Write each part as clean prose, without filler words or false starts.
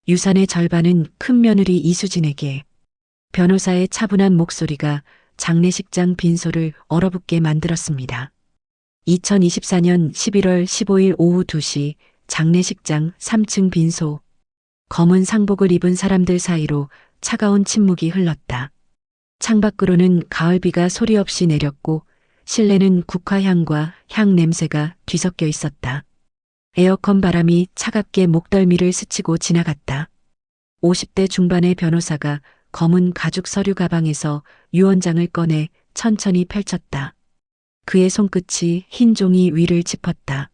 유산의 절반은 큰 며느리 이수진에게. 변호사의 차분한 목소리가 장례식장 빈소를 얼어붙게 만들었습니다. 2024년 11월 15일 오후 2시 장례식장 3층 빈소. 검은 상복을 입은 사람들 사이로 차가운 침묵이 흘렀다. 창밖으로는 가을비가 소리 없이 내렸고 실내는 국화향과 향 냄새가 뒤섞여 있었다. 에어컨 바람이 차갑게 목덜미를 스치고 지나갔다. 50대 중반의 변호사가 검은 가죽 서류 가방에서 유언장을 꺼내 천천히 펼쳤다. 그의 손끝이 흰 종이 위를 짚었다.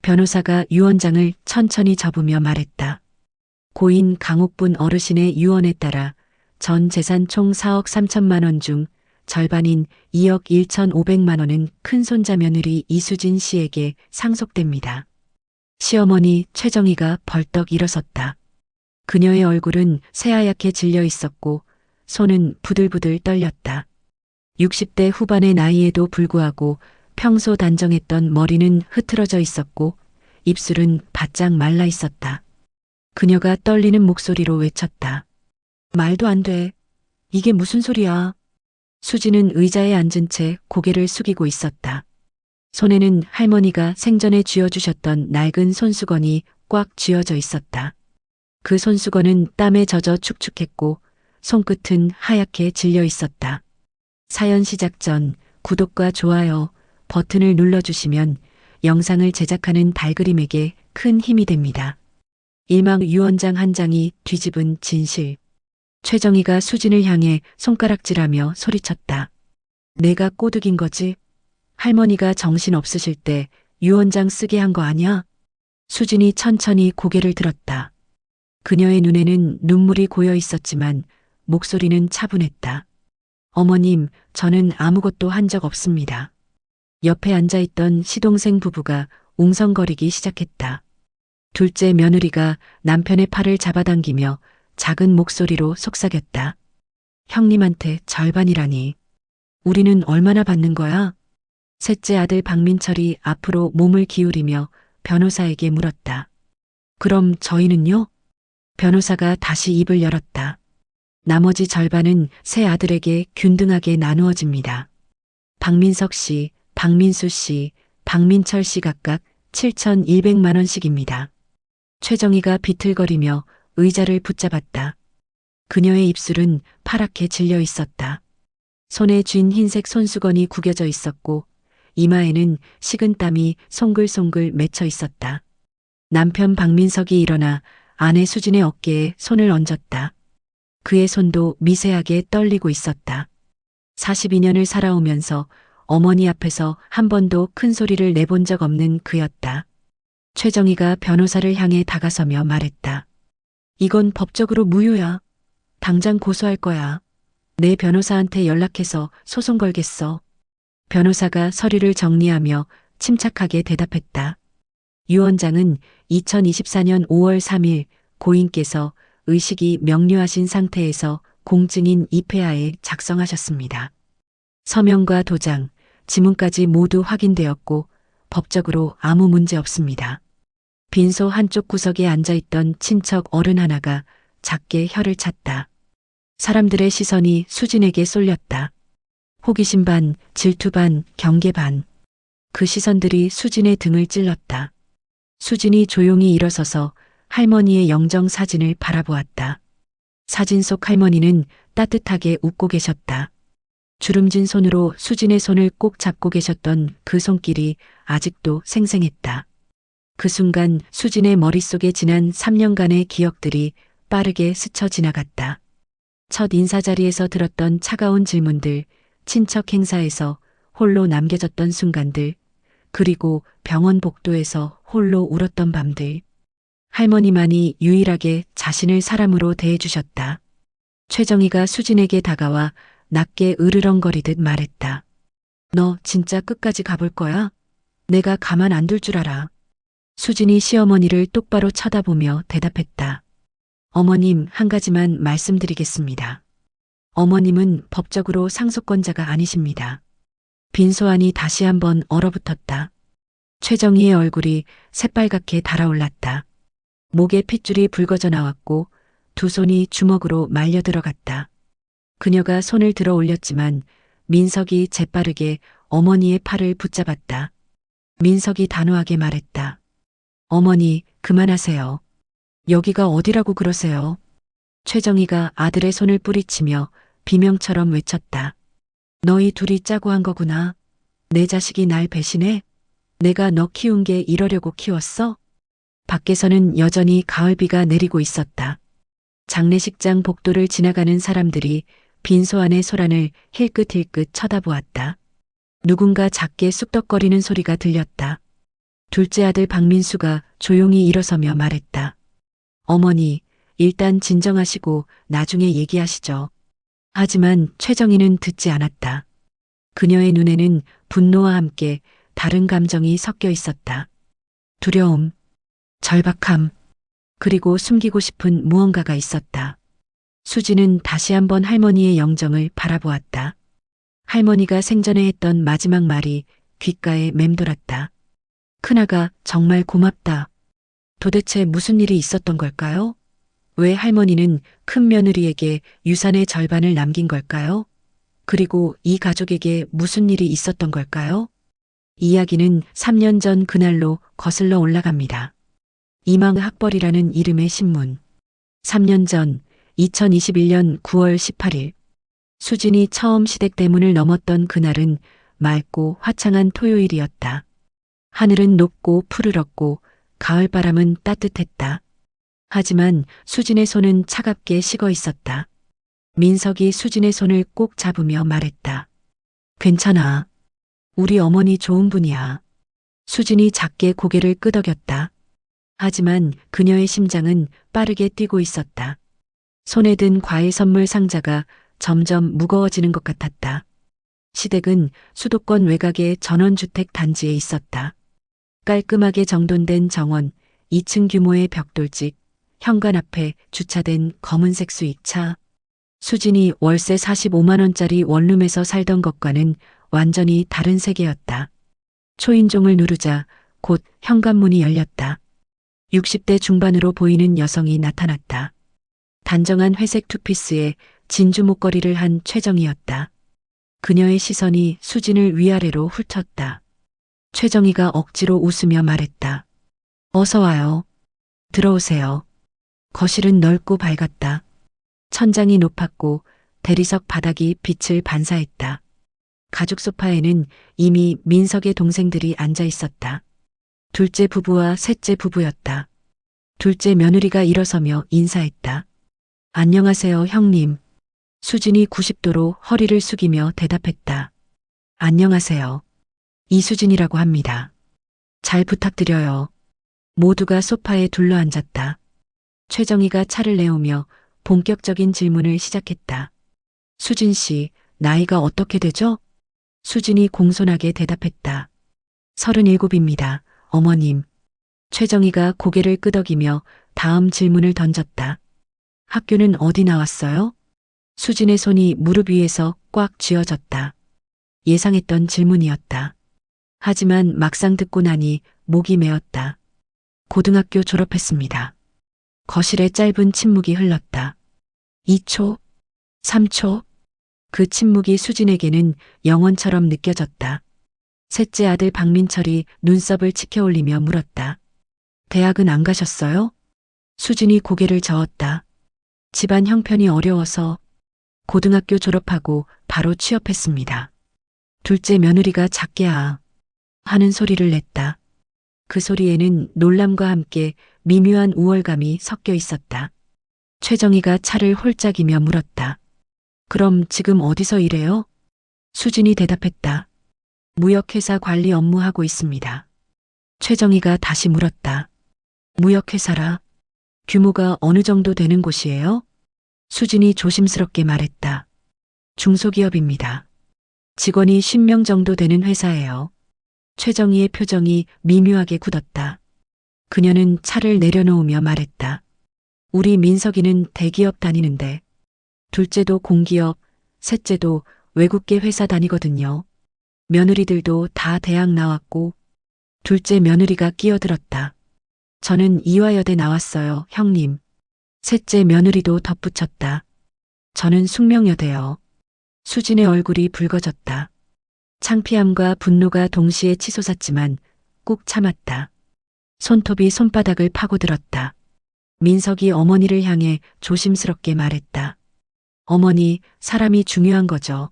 변호사가 유언장을 천천히 접으며 말했다. 고인 강옥분 어르신의 유언에 따라 전 재산 총 4억 3천만 원 중 절반인 2억 1,500만 원은 큰손자 며느리 이수진 씨에게 상속됩니다. 시어머니 최정희가 벌떡 일어섰다. 그녀의 얼굴은 새하얗게 질려 있었고 손은 부들부들 떨렸다. 60대 후반의 나이에도 불구하고 평소 단정했던 머리는 흐트러져 있었고 입술은 바짝 말라 있었다. 그녀가 떨리는 목소리로 외쳤다. 말도 안 돼. 이게 무슨 소리야. 수지는 의자에 앉은 채 고개를 숙이고 있었다. 손에는 할머니가 생전에 쥐어주셨던 낡은 손수건이 꽉 쥐어져 있었다. 그 손수건은 땀에 젖어 축축했고 손끝은 하얗게 질려 있었다. 사연 시작 전 구독과 좋아요 버튼을 눌러주시면 영상을 제작하는 달그림에게 큰 힘이 됩니다. 일망 유언장 한 장이 뒤집은 진실. 최정희가 수진을 향해 손가락질하며 소리쳤다. 내가 꼬드긴 거지? 할머니가 정신 없으실 때 유언장 쓰게 한 거 아니야? 수진이 천천히 고개를 들었다. 그녀의 눈에는 눈물이 고여 있었지만 목소리는 차분했다. 어머님, 저는 아무것도 한 적 없습니다. 옆에 앉아있던 시동생 부부가 웅성거리기 시작했다. 둘째 며느리가 남편의 팔을 잡아당기며 작은 목소리로 속삭였다. 형님한테 절반이라니. 우리는 얼마나 받는 거야? 셋째 아들 박민철이 앞으로 몸을 기울이며 변호사에게 물었다. 그럼 저희는요? 변호사가 다시 입을 열었다. 나머지 절반은 세 아들에게 균등하게 나누어집니다. 박민석 씨, 박민수 씨, 박민철 씨 각각 7,100만 원씩입니다. 최정희가 비틀거리며 의자를 붙잡았다. 그녀의 입술은 파랗게 질려 있었다. 손에 쥔 흰색 손수건이 구겨져 있었고 이마에는 식은 땀이 송글송글 맺혀 있었다. 남편 박민석이 일어나 아내 수진의 어깨에 손을 얹었다. 그의 손도 미세하게 떨리고 있었다. 42년을 살아오면서 어머니 앞에서 한 번도 큰 소리를 내본 적 없는 그였다. 최정희가 변호사를 향해 다가서며 말했다. 이건 법적으로 무효야. 당장 고소할 거야. 내 변호사한테 연락해서 소송 걸겠어. 변호사가 서류를 정리하며 침착하게 대답했다. 유언장은 2024년 5월 3일 고인께서 의식이 명료하신 상태에서 공증인 입회하에 작성하셨습니다. 서명과 도장, 지문까지 모두 확인되었고 법적으로 아무 문제 없습니다. 빈소 한쪽 구석에 앉아있던 친척 어른 하나가 작게 혀를 찼다. 사람들의 시선이 수진에게 쏠렸다. 호기심 반, 질투 반, 경계 반. 그 시선들이 수진의 등을 찔렀다. 수진이 조용히 일어서서 할머니의 영정 사진을 바라보았다. 사진 속 할머니는 따뜻하게 웃고 계셨다. 주름진 손으로 수진의 손을 꼭 잡고 계셨던 그 손길이 아직도 생생했다. 그 순간 수진의 머릿속에 지난 3년간의 기억들이 빠르게 스쳐 지나갔다. 첫 인사 자리에서 들었던 차가운 질문들, 친척 행사에서 홀로 남겨졌던 순간들, 그리고 병원 복도에서 홀로 울었던 밤들. 할머니만이 유일하게 자신을 사람으로 대해주셨다. 최정희가 수진에게 다가와 낮게 으르렁거리듯 말했다. 너 진짜 끝까지 가볼 거야? 내가 가만 안 둘 줄 알아. 수진이 시어머니를 똑바로 쳐다보며 대답했다. 어머님, 한 가지만 말씀드리겠습니다. 어머님은 법적으로 상속권자가 아니십니다. 빈소 안이 다시 한번 얼어붙었다. 최정희의 얼굴이 새빨갛게 달아올랐다. 목에 핏줄이 붉어져 나왔고 두 손이 주먹으로 말려 들어갔다. 그녀가 손을 들어 올렸지만 민석이 재빠르게 어머니의 팔을 붙잡았다. 민석이 단호하게 말했다. 어머니, 그만하세요. 여기가 어디라고 그러세요? 최정희가 아들의 손을 뿌리치며 비명처럼 외쳤다. 너희 둘이 짜고 한 거구나. 내 자식이 날 배신해? 내가 너 키운 게 이러려고 키웠어? 밖에서는 여전히 가을비가 내리고 있었다. 장례식장 복도를 지나가는 사람들이 빈소 안의 소란을 힐끗힐끗 쳐다보았다. 누군가 작게 쑥덕거리는 소리가 들렸다. 둘째 아들 박민수가 조용히 일어서며 말했다. 어머니, 일단 진정하시고 나중에 얘기하시죠. 하지만 최정희는 듣지 않았다. 그녀의 눈에는 분노와 함께 다른 감정이 섞여 있었다. 두려움, 절박함, 그리고 숨기고 싶은 무언가가 있었다. 수지는 다시 한번 할머니의 영정을 바라보았다. 할머니가 생전에 했던 마지막 말이 귓가에 맴돌았다. 큰아가 정말 고맙다. 도대체 무슨 일이 있었던 걸까요? 왜 할머니는 큰 며느리에게 유산의 절반을 남긴 걸까요? 그리고 이 가족에게 무슨 일이 있었던 걸까요? 이야기는 3년 전 그날로 거슬러 올라갑니다. 이망 학벌이라는 이름의 신문. 3년 전 2021년 9월 18일 수진이 처음 시댁 대문을 넘었던 그날은 맑고 화창한 토요일이었다. 하늘은 높고 푸르렀고 가을바람은 따뜻했다. 하지만 수진의 손은 차갑게 식어 있었다. 민석이 수진의 손을 꼭 잡으며 말했다. 괜찮아. 우리 어머니 좋은 분이야. 수진이 작게 고개를 끄덕였다. 하지만 그녀의 심장은 빠르게 뛰고 있었다. 손에 든 과일 선물 상자가 점점 무거워지는 것 같았다. 시댁은 수도권 외곽의 전원주택 단지에 있었다. 깔끔하게 정돈된 정원, 2층 규모의 벽돌집, 현관 앞에 주차된 검은색 수익차. 수진이 월세 45만 원짜리 원룸에서 살던 것과는 완전히 다른 세계였다. 초인종을 누르자 곧 현관문이 열렸다. 60대 중반으로 보이는 여성이 나타났다. 단정한 회색 투피스에 진주 목걸이를 한 최정희였다. 그녀의 시선이 수진을 위아래로 훑었다. 최정희가 억지로 웃으며 말했다. 어서 와요. 들어오세요. 거실은 넓고 밝았다. 천장이 높았고 대리석 바닥이 빛을 반사했다. 가죽 소파에는 이미 민석의 동생들이 앉아 있었다. 둘째 부부와 셋째 부부였다. 둘째 며느리가 일어서며 인사했다. 안녕하세요, 형님. 수진이 90도로 허리를 숙이며 대답했다. 안녕하세요. 이수진이라고 합니다. 잘 부탁드려요. 모두가 소파에 둘러앉았다. 최정희가 차를 내오며 본격적인 질문을 시작했다. 수진 씨, 나이가 어떻게 되죠? 수진이 공손하게 대답했다. 37입니다, 어머님. 최정희가 고개를 끄덕이며 다음 질문을 던졌다. 학교는 어디 나왔어요? 수진의 손이 무릎 위에서 꽉 쥐어졌다. 예상했던 질문이었다. 하지만 막상 듣고 나니 목이 메었다. 고등학교 졸업했습니다. 거실에 짧은 침묵이 흘렀다. 2초, 3초. 그 침묵이 수진에게는 영원처럼 느껴졌다. 셋째 아들 박민철이 눈썹을 치켜올리며 물었다. 대학은 안 가셨어요? 수진이 고개를 저었다. 집안 형편이 어려워서 고등학교 졸업하고 바로 취업했습니다. 둘째 며느리가 작게 하는 소리를 냈다. 그 소리에는 놀람과 함께 미묘한 우월감이 섞여 있었다. 최정희가 차를 홀짝이며 물었다. 그럼 지금 어디서 일해요? 수진이 대답했다. 무역회사 관리 업무하고 있습니다. 최정희가 다시 물었다. 무역회사라? 규모가 어느 정도 되는 곳이에요? 수진이 조심스럽게 말했다. 중소기업입니다. 직원이 10명 정도 되는 회사예요. 최정희의 표정이 미묘하게 굳었다. 그녀는 차를 내려놓으며 말했다. 우리 민석이는 대기업 다니는데 둘째도 공기업, 셋째도 외국계 회사 다니거든요. 며느리들도 다 대학 나왔고 둘째 며느리가 끼어들었다. 저는 이화여대 나왔어요, 형님. 셋째 며느리도 덧붙였다. 저는 숙명여대요. 수진의 얼굴이 붉어졌다. 창피함과 분노가 동시에 치솟았지만 꾹 참았다. 손톱이 손바닥을 파고들었다. 민석이 어머니를 향해 조심스럽게 말했다. 어머니, 사람이 중요한 거죠.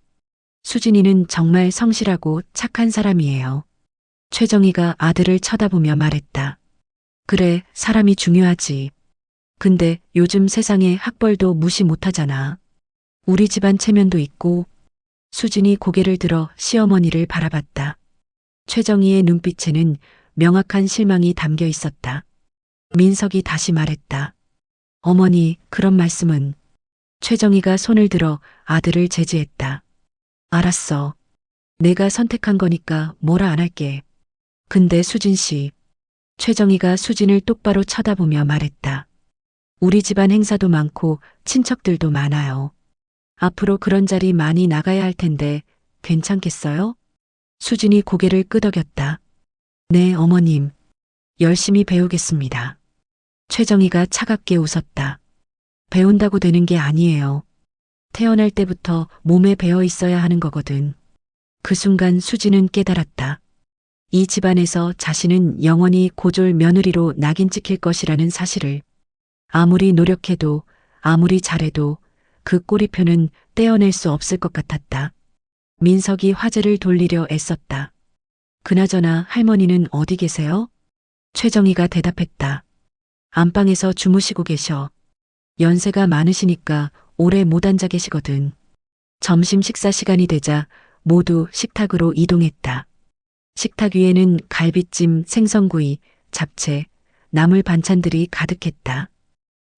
수진이는 정말 성실하고 착한 사람이에요. 최정희가 아들을 쳐다보며 말했다. 그래, 사람이 중요하지. 근데 요즘 세상에 학벌도 무시 못하잖아. 우리 집안 체면도 있고. 수진이 고개를 들어 시어머니를 바라봤다. 최정희의 눈빛에는 명확한 실망이 담겨 있었다. 민석이 다시 말했다. 어머니, 그런 말씀은. 최정희가 손을 들어 아들을 제지했다. 알았어. 내가 선택한 거니까 뭐라 안 할게. 근데 수진 씨. 최정희가 수진을 똑바로 쳐다보며 말했다. 우리 집안 행사도 많고 친척들도 많아요. 앞으로 그런 자리 많이 나가야 할 텐데 괜찮겠어요? 수진이 고개를 끄덕였다. 네, 어머님. 열심히 배우겠습니다. 최정희가 차갑게 웃었다. 배운다고 되는 게 아니에요. 태어날 때부터 몸에 배어 있어야 하는 거거든. 그 순간 수진은 깨달았다. 이 집안에서 자신은 영원히 고졸 며느리로 낙인 찍힐 것이라는 사실을. 아무리 노력해도 아무리 잘해도 그 꼬리표는 떼어낼 수 없을 것 같았다. 민석이 화제를 돌리려 애썼다. 그나저나 할머니는 어디 계세요? 최정희가 대답했다. 안방에서 주무시고 계셔. 연세가 많으시니까 오래 못 앉아 계시거든. 점심 식사 시간이 되자 모두 식탁으로 이동했다. 식탁 위에는 갈비찜, 생선구이, 잡채, 나물 반찬들이 가득했다.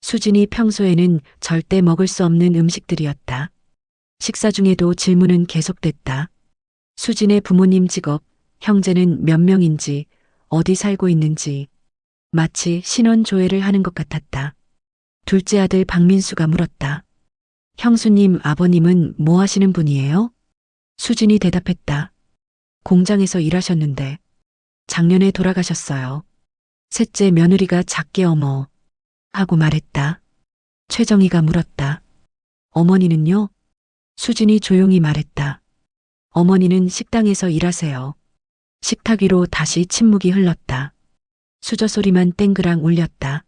수진이 평소에는 절대 먹을 수 없는 음식들이었다. 식사 중에도 질문은 계속됐다. 수진의 부모님 직업, 형제는 몇 명인지, 어디 살고 있는지, 마치 신원 조회를 하는 것 같았다. 둘째 아들 박민수가 물었다. 형수님, 아버님은 뭐 하시는 분이에요? 수진이 대답했다. 공장에서 일하셨는데 작년에 돌아가셨어요. 셋째 며느리가 작게 어머 하고 말했다. 최정희가 물었다. 어머니는요? 수진이 조용히 말했다. 어머니는 식당에서 일하세요. 식탁 위로 다시 침묵이 흘렀다. 수저 소리만 땡그랑 울렸다.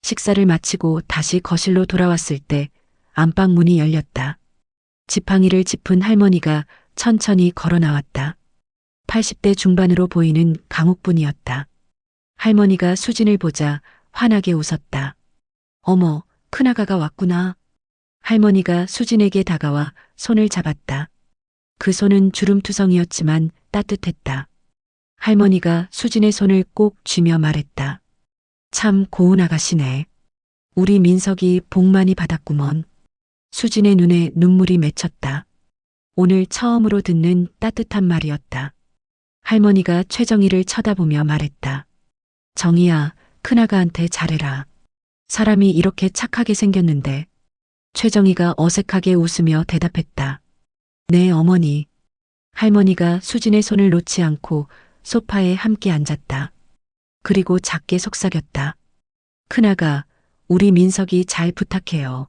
식사를 마치고 다시 거실로 돌아왔을 때 안방 문이 열렸다. 지팡이를 짚은 할머니가 천천히 걸어 나왔다. 80대 중반으로 보이는 강옥분이었다. 할머니가 수진을 보자 환하게 웃었다. 어머, 큰아가가 왔구나. 할머니가 수진에게 다가와 손을 잡았다. 그 손은 주름투성이었지만 따뜻했다. 할머니가 수진의 손을 꼭 쥐며 말했다. 참 고운 아가씨네. 우리 민석이 복 많이 받았구먼. 수진의 눈에 눈물이 맺혔다. 오늘 처음으로 듣는 따뜻한 말이었다. 할머니가 최정희를 쳐다보며 말했다. 정희야, 큰아가한테 잘해라. 사람이 이렇게 착하게 생겼는데. 최정희가 어색하게 웃으며 대답했다. 네, 어머니. 할머니가 수진의 손을 놓지 않고 소파에 함께 앉았다. 그리고 작게 속삭였다. 큰아가, 우리 민석이 잘 부탁해요.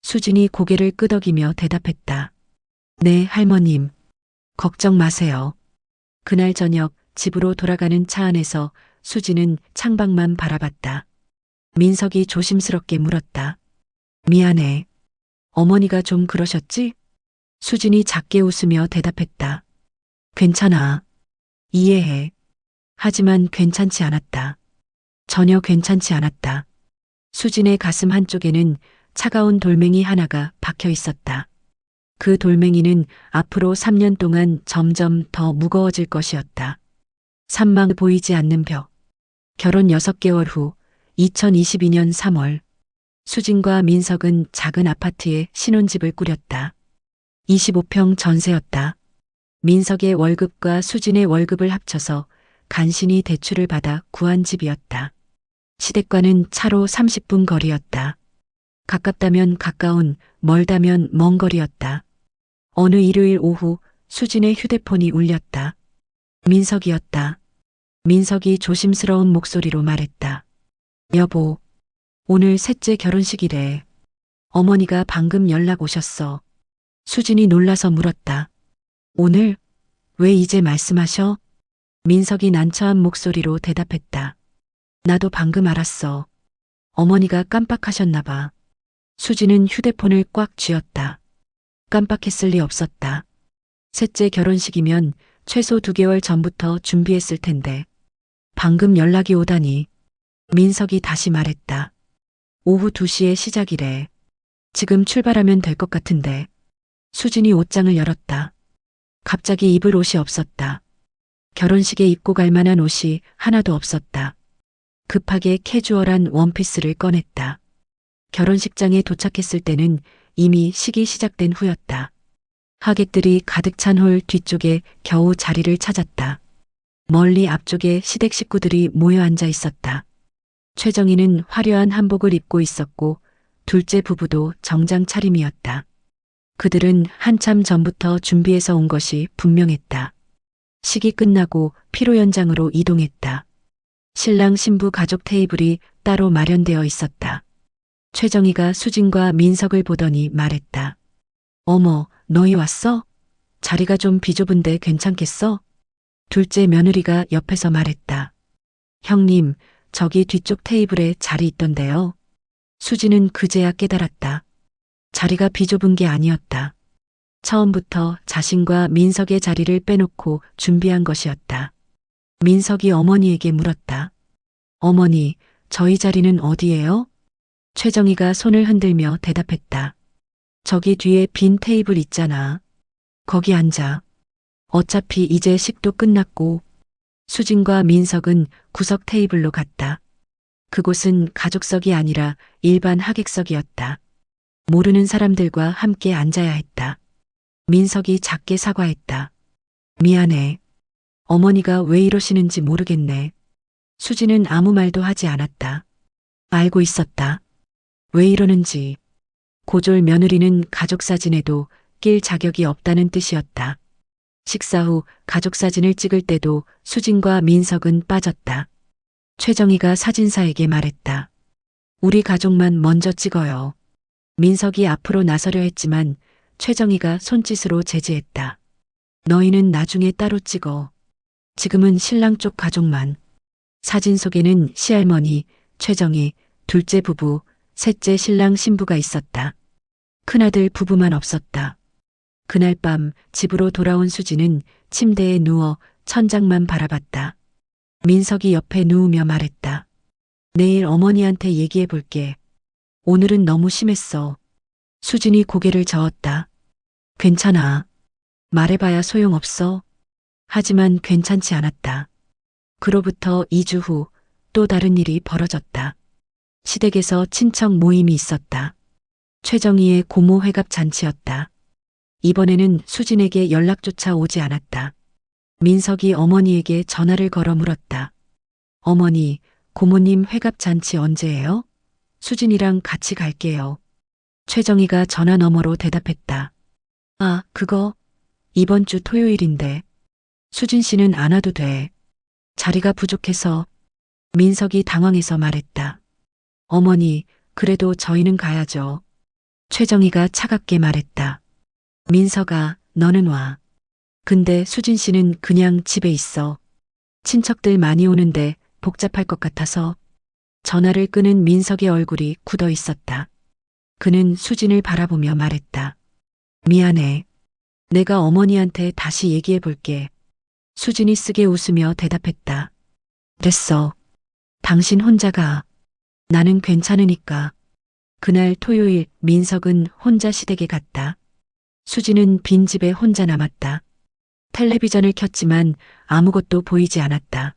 수진이 고개를 끄덕이며 대답했다. 네, 할머님. 걱정 마세요. 그날 저녁 집으로 돌아가는 차 안에서 수진은 창밖만 바라봤다. 민석이 조심스럽게 물었다. 미안해. 어머니가 좀 그러셨지? 수진이 작게 웃으며 대답했다. 괜찮아. 이해해. 하지만 괜찮지 않았다. 전혀 괜찮지 않았다. 수진의 가슴 한쪽에는 차가운 돌멩이 하나가 박혀 있었다. 그 돌멩이는 앞으로 3년 동안 점점 더 무거워질 것이었다. 산막 보이지 않는 벽. 결혼 6개월 후 2022년 3월 수진과 민석은 작은 아파트에 신혼집을 꾸렸다. 25평 전세였다. 민석의 월급과 수진의 월급을 합쳐서 간신히 대출을 받아 구한 집이었다. 시댁과는 차로 30분 거리였다. 가깝다면 가까운, 멀다면 먼 거리였다. 어느 일요일 오후 수진의 휴대폰이 울렸다. 민석이었다. 민석이 조심스러운 목소리로 말했다. 여보, 오늘 셋째 결혼식이래. 어머니가 방금 연락 오셨어. 수진이 놀라서 물었다. 오늘? 왜 이제 말씀하셔? 민석이 난처한 목소리로 대답했다. 나도 방금 알았어. 어머니가 깜빡하셨나 봐. 수진은 휴대폰을 꽉 쥐었다. 깜빡했을 리 없었다. 셋째 결혼식이면 최소 2개월 전부터 준비했을 텐데. 방금 연락이 오다니. 민석이 다시 말했다. 오후 2시에 시작이래. 지금 출발하면 될 것 같은데. 수진이 옷장을 열었다. 갑자기 입을 옷이 없었다. 결혼식에 입고 갈 만한 옷이 하나도 없었다. 급하게 캐주얼한 원피스를 꺼냈다. 결혼식장에 도착했을 때는 이미 식이 시작된 후였다. 하객들이 가득 찬 홀 뒤쪽에 겨우 자리를 찾았다. 멀리 앞쪽에 시댁 식구들이 모여 앉아 있었다. 최정희는 화려한 한복을 입고 있었고 둘째 부부도 정장 차림이었다. 그들은 한참 전부터 준비해서 온 것이 분명했다. 식이 끝나고 피로 연장으로 이동했다. 신랑 신부 가족 테이블이 따로 마련되어 있었다. 최정희가 수진과 민석을 보더니 말했다. 어머, 너희 왔어? 자리가 좀 비좁은데 괜찮겠어? 둘째 며느리가 옆에서 말했다. 형님, 저기 뒤쪽 테이블에 자리 있던데요. 수진은 그제야 깨달았다. 자리가 비좁은 게 아니었다. 처음부터 자신과 민석의 자리를 빼놓고 준비한 것이었다. 민석이 어머니에게 물었다. 어머니, 저희 자리는 어디예요? 최정희가 손을 흔들며 대답했다. 저기 뒤에 빈 테이블 있잖아. 거기 앉아. 어차피 이제 식도 끝났고. 수진과 민석은 구석 테이블로 갔다. 그곳은 가족석이 아니라 일반 하객석이었다. 모르는 사람들과 함께 앉아야 했다. 민석이 작게 사과했다. 미안해. 어머니가 왜 이러시는지 모르겠네. 수진은 아무 말도 하지 않았다. 알고 있었다. 왜 이러는지. 고졸 며느리는 가족 사진에도 낄 자격이 없다는 뜻이었다. 식사 후 가족 사진을 찍을 때도 수진과 민석은 빠졌다. 최정희가 사진사에게 말했다. 우리 가족만 먼저 찍어요. 민석이 앞으로 나서려 했지만 최정희가 손짓으로 제지했다. 너희는 나중에 따로 찍어. 지금은 신랑 쪽 가족만. 사진 속에는 시할머니, 최정희, 둘째 부부, 셋째 신랑 신부가 있었다. 큰아들 부부만 없었다. 그날 밤 집으로 돌아온 수지는 침대에 누워 천장만 바라봤다. 민석이 옆에 누우며 말했다. 내일 어머니한테 얘기해 볼게. 오늘은 너무 심했어. 수진이 고개를 저었다. 괜찮아. 말해봐야 소용없어. 하지만 괜찮지 않았다. 그로부터 2주 후 또 다른 일이 벌어졌다. 시댁에서 친척 모임이 있었다. 최정희의 고모 회갑 잔치였다. 이번에는 수진에게 연락조차 오지 않았다. 민석이 어머니에게 전화를 걸어 물었다. 어머니, 고모님 회갑 잔치 언제예요? 수진이랑 같이 갈게요. 최정희가 전화 너머로 대답했다. 아, 그거 이번 주 토요일인데. 수진 씨는 안 와도 돼. 자리가 부족해서. 민석이 당황해서 말했다. 어머니, 그래도 저희는 가야죠. 최정희가 차갑게 말했다. 민석아, 너는 와. 근데 수진 씨는 그냥 집에 있어. 친척들 많이 오는데 복잡할 것 같아서. 전화를 끄는 민석의 얼굴이 굳어 있었다. 그는 수진을 바라보며 말했다. 미안해. 내가 어머니한테 다시 얘기해 볼게. 수진이 쓰게 웃으며 대답했다. 됐어. 당신 혼자 가. 나는 괜찮으니까. 그날 토요일 민석은 혼자 시댁에 갔다. 수진은 빈집에 혼자 남았다. 텔레비전을 켰지만 아무것도 보이지 않았다.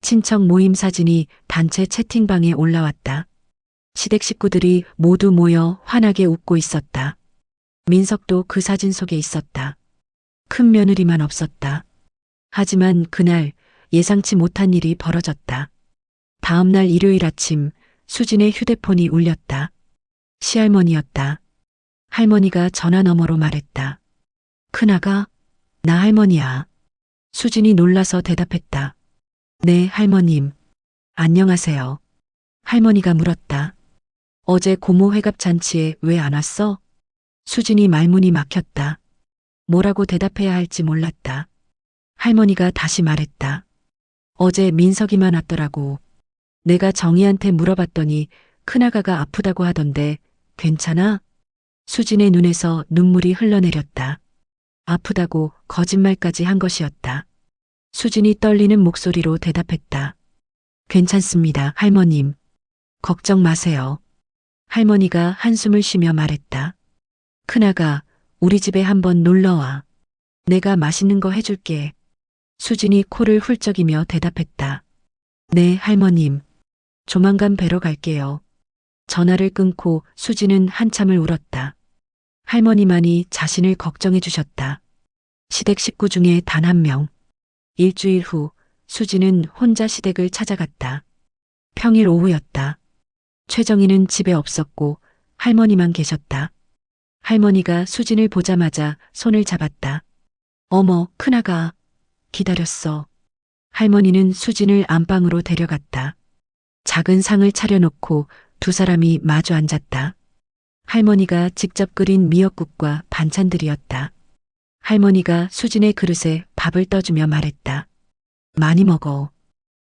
친척 모임 사진이 단체 채팅방에 올라왔다. 시댁 식구들이 모두 모여 환하게 웃고 있었다. 민석도 그 사진 속에 있었다. 큰 며느리만 없었다. 하지만 그날 예상치 못한 일이 벌어졌다. 다음 날 일요일 아침 수진의 휴대폰이 울렸다. 시할머니였다. 할머니가 전화 너머로 말했다. 큰아가? 나 할머니야. 수진이 놀라서 대답했다. 네, 할머님. 안녕하세요. 할머니가 물었다. 어제 고모 회갑 잔치에 왜 안 왔어? 수진이 말문이 막혔다. 뭐라고 대답해야 할지 몰랐다. 할머니가 다시 말했다. 어제 민석이만 왔더라고. 내가 정희한테 물어봤더니 큰아가가 아프다고 하던데 괜찮아? 수진의 눈에서 눈물이 흘러내렸다. 아프다고 거짓말까지 한 것이었다. 수진이 떨리는 목소리로 대답했다. 괜찮습니다, 할머님. 걱정 마세요. 할머니가 한숨을 쉬며 말했다. 큰아가, 우리 집에 한번 놀러와. 내가 맛있는 거 해줄게. 수진이 코를 훌쩍이며 대답했다. 네, 할머님. 조만간 뵈러 갈게요. 전화를 끊고 수진은 한참을 울었다. 할머니만이 자신을 걱정해 주셨다. 시댁 식구 중에 단 한 명. 일주일 후 수진은 혼자 시댁을 찾아갔다. 평일 오후였다. 최정희는 집에 없었고 할머니만 계셨다. 할머니가 수진을 보자마자 손을 잡았다. 어머, 큰아가. 기다렸어. 할머니는 수진을 안방으로 데려갔다. 작은 상을 차려놓고 두 사람이 마주 앉았다. 할머니가 직접 끓인 미역국과 반찬들이었다. 할머니가 수진의 그릇에 밥을 떠주며 말했다. 많이 먹어.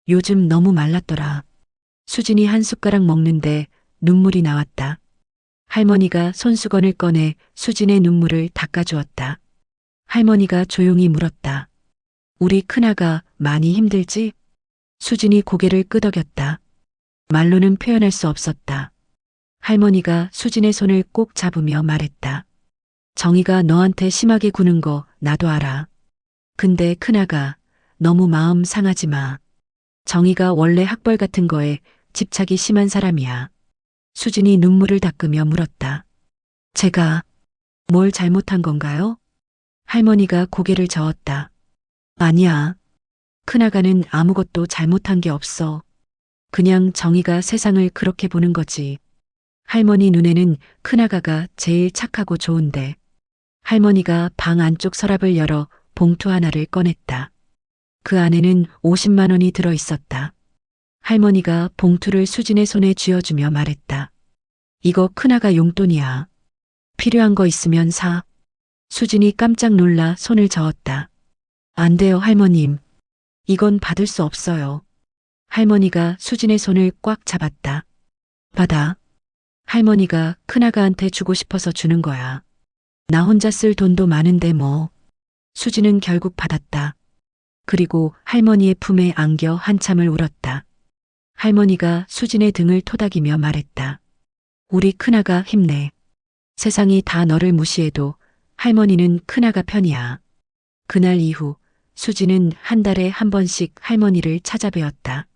요즘 너무 말랐더라. 수진이 한 숟가락 먹는데 눈물이 나왔다. 할머니가 손수건을 꺼내 수진의 눈물을 닦아주었다. 할머니가 조용히 물었다. 우리 큰아가 많이 힘들지? 수진이 고개를 끄덕였다. 말로는 표현할 수 없었다. 할머니가 수진의 손을 꼭 잡으며 말했다. 정희가 너한테 심하게 구는 거 나도 알아. 근데 큰아가 너무 마음 상하지 마. 정희가 원래 학벌 같은 거에 집착이 심한 사람이야. 수진이 눈물을 닦으며 물었다. 제가 뭘 잘못한 건가요? 할머니가 고개를 저었다. 아니야. 큰아가는 아무것도 잘못한 게 없어. 그냥 정희가 세상을 그렇게 보는 거지. 할머니 눈에는 큰아가가 제일 착하고 좋은데. 할머니가 방 안쪽 서랍을 열어 봉투 하나를 꺼냈다. 그 안에는 50만 원이 들어 있었다. 할머니가 봉투를 수진의 손에 쥐어주며 말했다. 이거 큰아가 용돈이야. 필요한 거 있으면 사. 수진이 깜짝 놀라 손을 저었다. 안 돼요, 할머님. 이건 받을 수 없어요. 할머니가 수진의 손을 꽉 잡았다. 받아. 할머니가 큰아가한테 주고 싶어서 주는 거야. 나 혼자 쓸 돈도 많은데 뭐. 수진은 결국 받았다. 그리고 할머니의 품에 안겨 한참을 울었다. 할머니가 수진의 등을 토닥이며 말했다. 우리 큰아가 힘내. 세상이 다 너를 무시해도 할머니는 큰아가 편이야. 그날 이후 수진은 한 달에 한 번씩 할머니를 찾아뵈었다.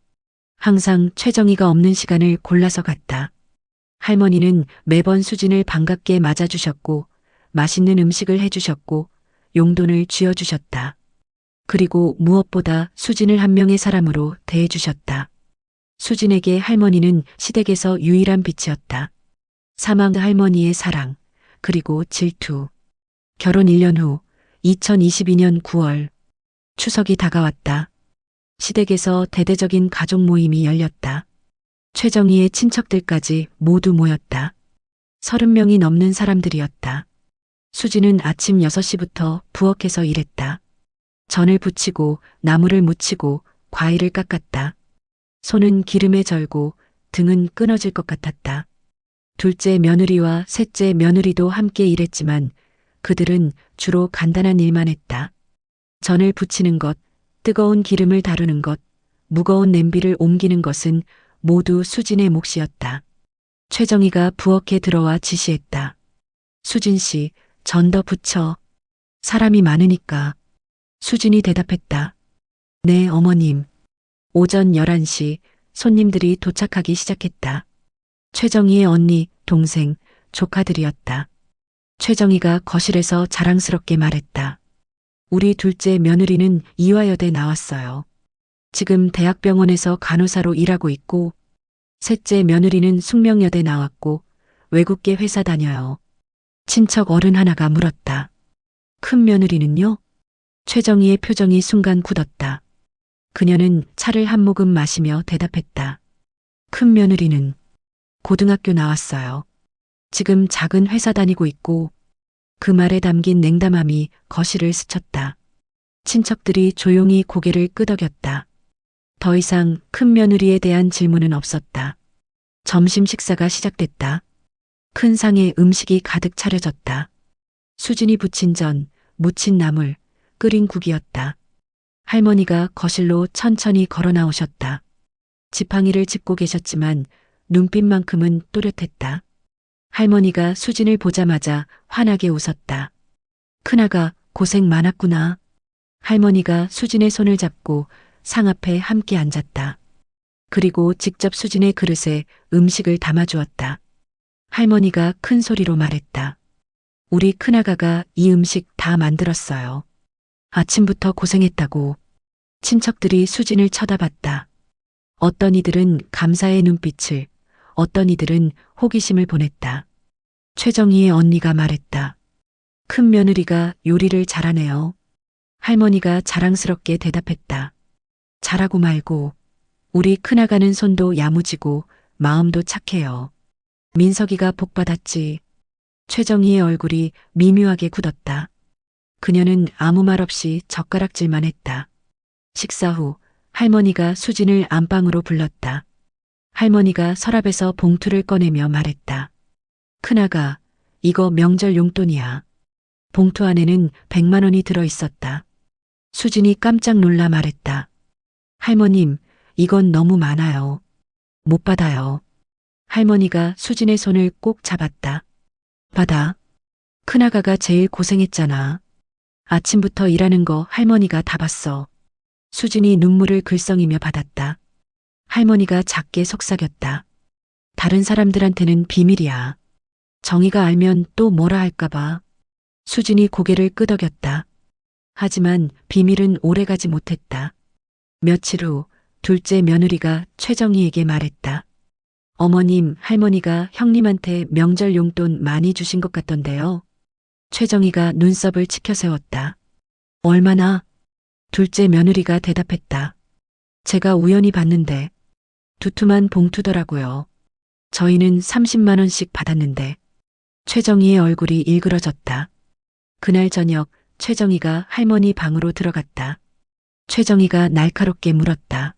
항상 최정희가 없는 시간을 골라서 갔다. 할머니는 매번 수진을 반갑게 맞아주셨고 맛있는 음식을 해주셨고 용돈을 쥐어주셨다. 그리고 무엇보다 수진을 한 명의 사람으로 대해주셨다. 수진에게 할머니는 시댁에서 유일한 빛이었다. 사망 할머니의 사랑, 그리고 질투. 결혼 1년 후 2022년 9월 추석이 다가왔다. 시댁에서 대대적인 가족 모임이 열렸다. 최정희의 친척들까지 모두 모였다. 30명이 넘는 사람들이었다. 수진은 아침 6시부터 부엌에서 일했다. 전을 부치고 나무를 묻히고 과일을 깎았다. 손은 기름에 절고 등은 끊어질 것 같았다. 둘째 며느리와 셋째 며느리도 함께 일했지만 그들은 주로 간단한 일만 했다. 전을 부치는 것, 뜨거운 기름을 다루는 것, 무거운 냄비를 옮기는 것은 모두 수진의 몫이었다. 최정희가 부엌에 들어와 지시했다. 수진 씨, 전 더 부쳐. 사람이 많으니까. 수진이 대답했다. 네, 어머님. 오전 11시 손님들이 도착하기 시작했다. 최정희의 언니, 동생, 조카들이었다. 최정희가 거실에서 자랑스럽게 말했다. 우리 둘째 며느리는 이화여대 나왔어요. 지금 대학병원에서 간호사로 일하고 있고, 셋째 며느리는 숙명여대 나왔고 외국계 회사 다녀요. 친척 어른 하나가 물었다. 큰 며느리는요? 최정희의 표정이 순간 굳었다. 그녀는 차를 한 모금 마시며 대답했다. 큰 며느리는 고등학교 나왔어요. 지금 작은 회사 다니고 있고 그 말에 담긴 냉담함이 거실을 스쳤다. 친척들이 조용히 고개를 끄덕였다. 더 이상 큰 며느리에 대한 질문은 없었다. 점심 식사가 시작됐다. 큰 상에 음식이 가득 차려졌다. 수진이 부친 전, 무친 나물, 끓인 국이었다. 할머니가 거실로 천천히 걸어 나오셨다. 지팡이를 짚고 계셨지만 눈빛만큼은 또렷했다. 할머니가 수진을 보자마자 환하게 웃었다. 큰아가 고생 많았구나. 할머니가 수진의 손을 잡고 상 앞에 함께 앉았다. 그리고 직접 수진의 그릇에 음식을 담아주었다. 할머니가 큰 소리로 말했다. 우리 큰아가가 이 음식 다 만들었어요. 아침부터 고생했다고. 친척들이 수진을 쳐다봤다. 어떤 이들은 감사의 눈빛을, 어떤 이들은 호기심을 보냈다. 최정희의 언니가 말했다. 큰 며느리가 요리를 잘하네요. 할머니가 자랑스럽게 대답했다. 잘하고 말고 우리 큰아가는 손도 야무지고 마음도 착해요. 민석이가 복받았지. 최정희의 얼굴이 미묘하게 굳었다. 그녀는 아무 말 없이 젓가락질만 했다. 식사 후 할머니가 수진을 안방으로 불렀다. 할머니가 서랍에서 봉투를 꺼내며 말했다. 큰아가, 이거 명절 용돈이야. 봉투 안에는 100만 원이 들어 있었다. 수진이 깜짝 놀라 말했다. 할머님, 이건 너무 많아요. 못 받아요. 할머니가 수진의 손을 꼭 잡았다. 받아. 큰아가가 제일 고생했잖아. 아침부터 일하는 거 할머니가 다 봤어. 수진이 눈물을 글썽이며 받았다. 할머니가 작게 속삭였다. 다른 사람들한테는 비밀이야. 정희가 알면 또 뭐라 할까봐. 수진이 고개를 끄덕였다. 하지만 비밀은 오래가지 못했다. 며칠 후 둘째 며느리가 최정희에게 말했다. 어머님, 할머니가 형님한테 명절 용돈 많이 주신 것 같던데요. 최정희가 눈썹을 치켜세웠다. 얼마나? 둘째 며느리가 대답했다. 제가 우연히 봤는데 두툼한 봉투더라고요. 저희는 30만 원씩 받았는데. 최정희의 얼굴이 일그러졌다. 그날 저녁 최정희가 할머니 방으로 들어갔다. 최정희가 날카롭게 물었다.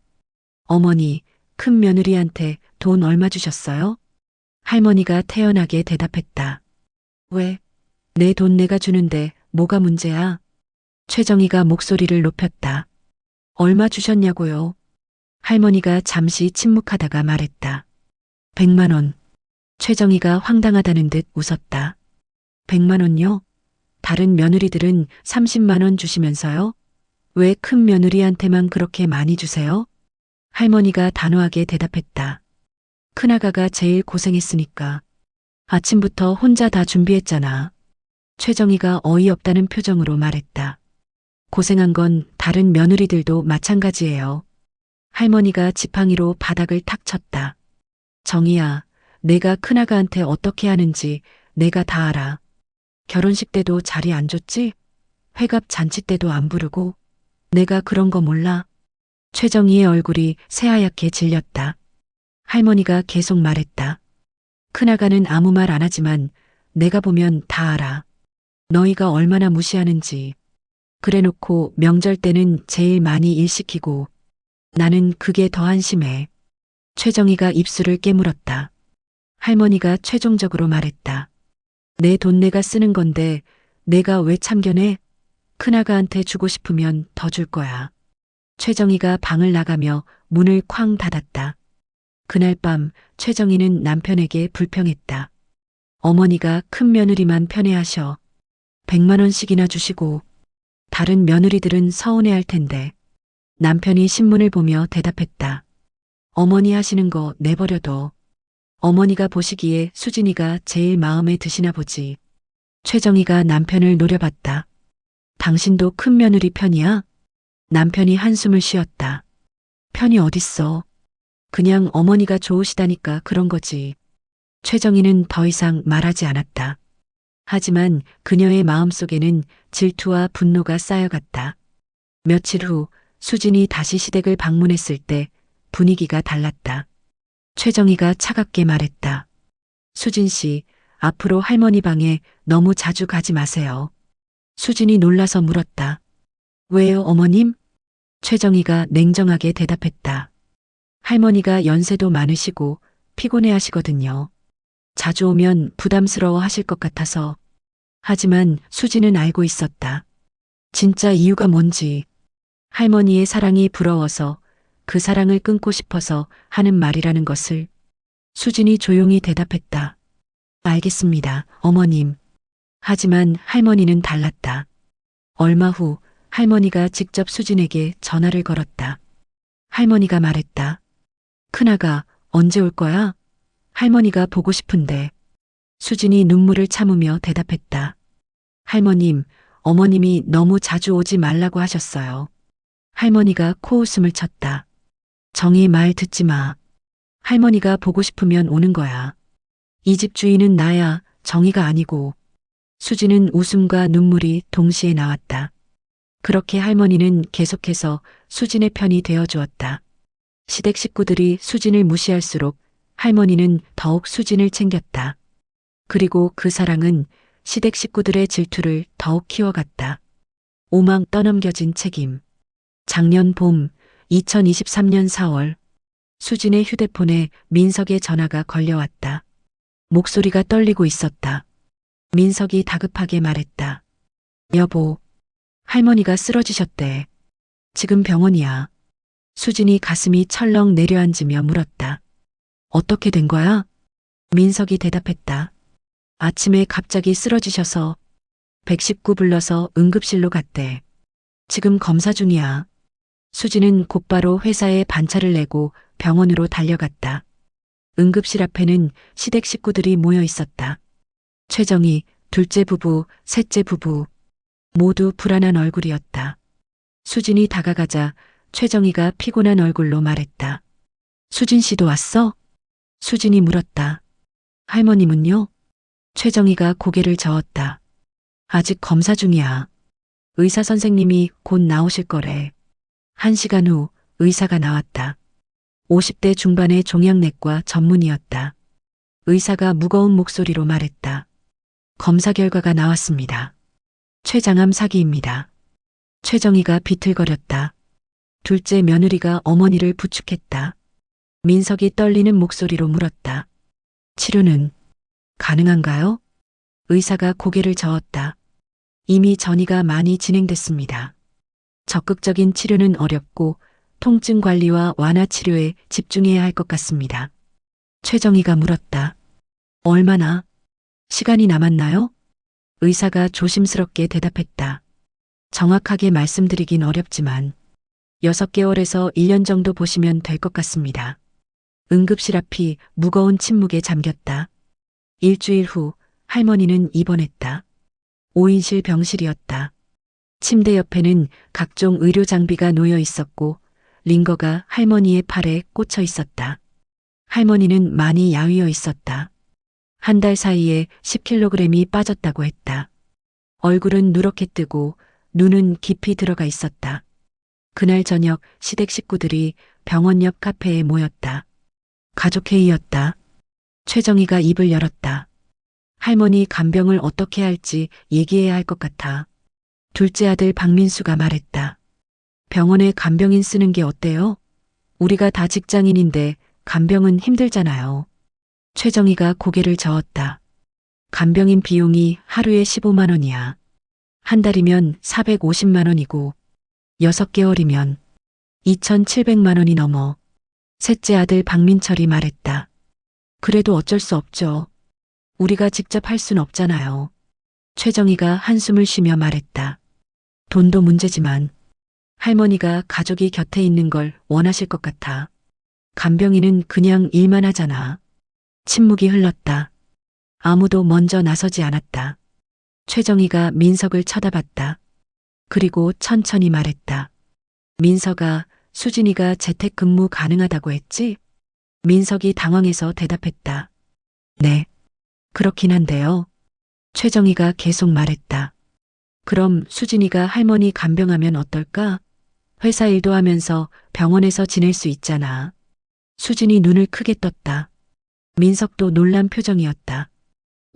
어머니, 큰 며느리한테 돈 얼마 주셨어요? 할머니가 태연하게 대답했다. 왜? 내 돈 내가 주는데 뭐가 문제야? 최정희가 목소리를 높였다. 얼마 주셨냐고요? 할머니가 잠시 침묵하다가 말했다. 100만 원. 최정희가 황당하다는 듯 웃었다. 100만 원요? 다른 며느리들은 30만 원 주시면서요? 왜 큰 며느리한테만 그렇게 많이 주세요? 할머니가 단호하게 대답했다. 큰아가가 제일 고생했으니까. 아침부터 혼자 다 준비했잖아. 최정희가 어이없다는 표정으로 말했다. 고생한 건 다른 며느리들도 마찬가지예요. 할머니가 지팡이로 바닥을 탁 쳤다. 정희야, 내가 큰아가한테 어떻게 하는지 내가 다 알아. 결혼식 때도 자리 안 줬지? 회갑 잔치 때도 안 부르고. 내가 그런 거 몰라? 최정희의 얼굴이 새하얗게 질렸다. 할머니가 계속 말했다. 큰아가는 아무 말 안 하지만 내가 보면 다 알아. 너희가 얼마나 무시하는지. 그래놓고 명절 때는 제일 많이 일 시키고 나는 그게 더 한심해. 최정희가 입술을 깨물었다. 할머니가 최종적으로 말했다. 내 돈 내가 쓰는 건데 내가 왜 참견해? 큰아가한테 주고 싶으면 더 줄 거야. 최정희가 방을 나가며 문을 쾅 닫았다. 그날 밤 최정희는 남편에게 불평했다. 어머니가 큰 며느리만 편애하셔. 100만 원씩이나 주시고 다른 며느리들은 서운해할 텐데. 남편이 신문을 보며 대답했다. 어머니 하시는 거 내버려둬. 어머니가 보시기에 수진이가 제일 마음에 드시나 보지. 최정희가 남편을 노려봤다. 당신도 큰 며느리 편이야? 남편이 한숨을 쉬었다. 편이 어딨어. 그냥 어머니가 좋으시다니까 그런 거지. 최정희는 더 이상 말하지 않았다. 하지만 그녀의 마음속에는 질투와 분노가 쌓여갔다. 며칠 후 수진이 다시 시댁을 방문했을 때 분위기가 달랐다. 최정희가 차갑게 말했다. 수진 씨, 앞으로 할머니 방에 너무 자주 가지 마세요. 수진이 놀라서 물었다. 왜요, 어머님? 최정희가 냉정하게 대답했다. 할머니가 연세도 많으시고 피곤해 하시거든요. 자주 오면 부담스러워 하실 것 같아서. 하지만 수진은 알고 있었다. 진짜 이유가 뭔지. 할머니의 사랑이 부러워서 그 사랑을 끊고 싶어서 하는 말이라는 것을. 수진이 조용히 대답했다. 알겠습니다, 어머님. 하지만 할머니는 달랐다. 얼마 후 할머니가 직접 수진에게 전화를 걸었다. 할머니가 말했다. 큰아가, 언제 올 거야? 할머니가 보고 싶은데. 수진이 눈물을 참으며 대답했다. 할머님, 어머님이 너무 자주 오지 말라고 하셨어요. 할머니가 코웃음을 쳤다. 정희 말 듣지 마. 할머니가 보고 싶으면 오는 거야. 이 집 주인은 나야, 정희가 아니고. 수진은 웃음과 눈물이 동시에 나왔다. 그렇게 할머니는 계속해서 수진의 편이 되어 주었다. 시댁 식구들이 수진을 무시할수록 할머니는 더욱 수진을 챙겼다. 그리고 그 사랑은 시댁 식구들의 질투를 더욱 키워갔다. 오망 떠넘겨진 책임. 작년 봄, 2023년 4월, 수진의 휴대폰에 민석의 전화가 걸려왔다. 목소리가 떨리고 있었다. 민석이 다급하게 말했다. 여보, 할머니가 쓰러지셨대. 지금 병원이야. 수진이 가슴이 철렁 내려앉으며 물었다. 어떻게 된 거야? 민석이 대답했다. 아침에 갑자기 쓰러지셔서 119 불러서 응급실로 갔대. 지금 검사 중이야. 수진은 곧바로 회사에 반차를 내고 병원으로 달려갔다. 응급실 앞에는 시댁 식구들이 모여 있었다. 최정희, 둘째 부부, 셋째 부부. 모두 불안한 얼굴이었다. 수진이 다가가자 최정희가 피곤한 얼굴로 말했다. 수진 씨도 왔어? 수진이 물었다. 할머님은요? 최정희가 고개를 저었다. 아직 검사 중이야. 의사 선생님이 곧 나오실 거래. 1시간 후 의사가 나왔다. 50대 중반의 종양내과 전문의였다. 의사가 무거운 목소리로 말했다. 검사 결과가 나왔습니다. 췌장암 사기입니다. 최정희가 비틀거렸다. 둘째 며느리가 어머니를 부축했다. 민석이 떨리는 목소리로 물었다. 치료는 가능한가요? 의사가 고개를 저었다. 이미 전이가 많이 진행됐습니다. 적극적인 치료는 어렵고 통증 관리와 완화 치료에 집중해야 할 것 같습니다. 최정희가 물었다. 얼마나? 시간이 남았나요? 의사가 조심스럽게 대답했다. 정확하게 말씀드리긴 어렵지만 6개월에서 1년 정도 보시면 될 것 같습니다. 응급실 앞이 무거운 침묵에 잠겼다. 일주일 후 할머니는 입원했다. 5인실 병실이었다. 침대 옆에는 각종 의료 장비가 놓여 있었고 링거가 할머니의 팔에 꽂혀 있었다. 할머니는 많이 야위어 있었다. 한 달 사이에 10kg이 빠졌다고 했다. 얼굴은 누렇게 뜨고 눈은 깊이 들어가 있었다. 그날 저녁 시댁 식구들이 병원 옆 카페에 모였다. 가족회의였다. 최정희가 입을 열었다. 할머니 간병을 어떻게 할지 얘기해야 할 것 같아. 둘째 아들 박민수가 말했다. 병원에 간병인 쓰는 게 어때요? 우리가 다 직장인인데 간병은 힘들잖아요. 최정희가 고개를 저었다. 간병인 비용이 하루에 15만 원이야. 한 달이면 450만 원이고 6개월이면 2,700만 원이 넘어. 셋째 아들 박민철이 말했다. 그래도 어쩔 수 없죠. 우리가 직접 할 순 없잖아요. 최정희가 한숨을 쉬며 말했다. 돈도 문제지만 할머니가 가족이 곁에 있는 걸 원하실 것 같아. 간병인은 그냥 일만 하잖아. 침묵이 흘렀다. 아무도 먼저 나서지 않았다. 최정희가 민석을 쳐다봤다. 그리고 천천히 말했다. 민석아, 수진이가 재택근무 가능하다고 했지? 민석이 당황해서 대답했다. 네, 그렇긴 한데요. 최정희가 계속 말했다. 그럼 수진이가 할머니 간병하면 어떨까? 회사 일도 하면서 병원에서 지낼 수 있잖아. 수진이 눈을 크게 떴다. 민석도 놀란 표정이었다.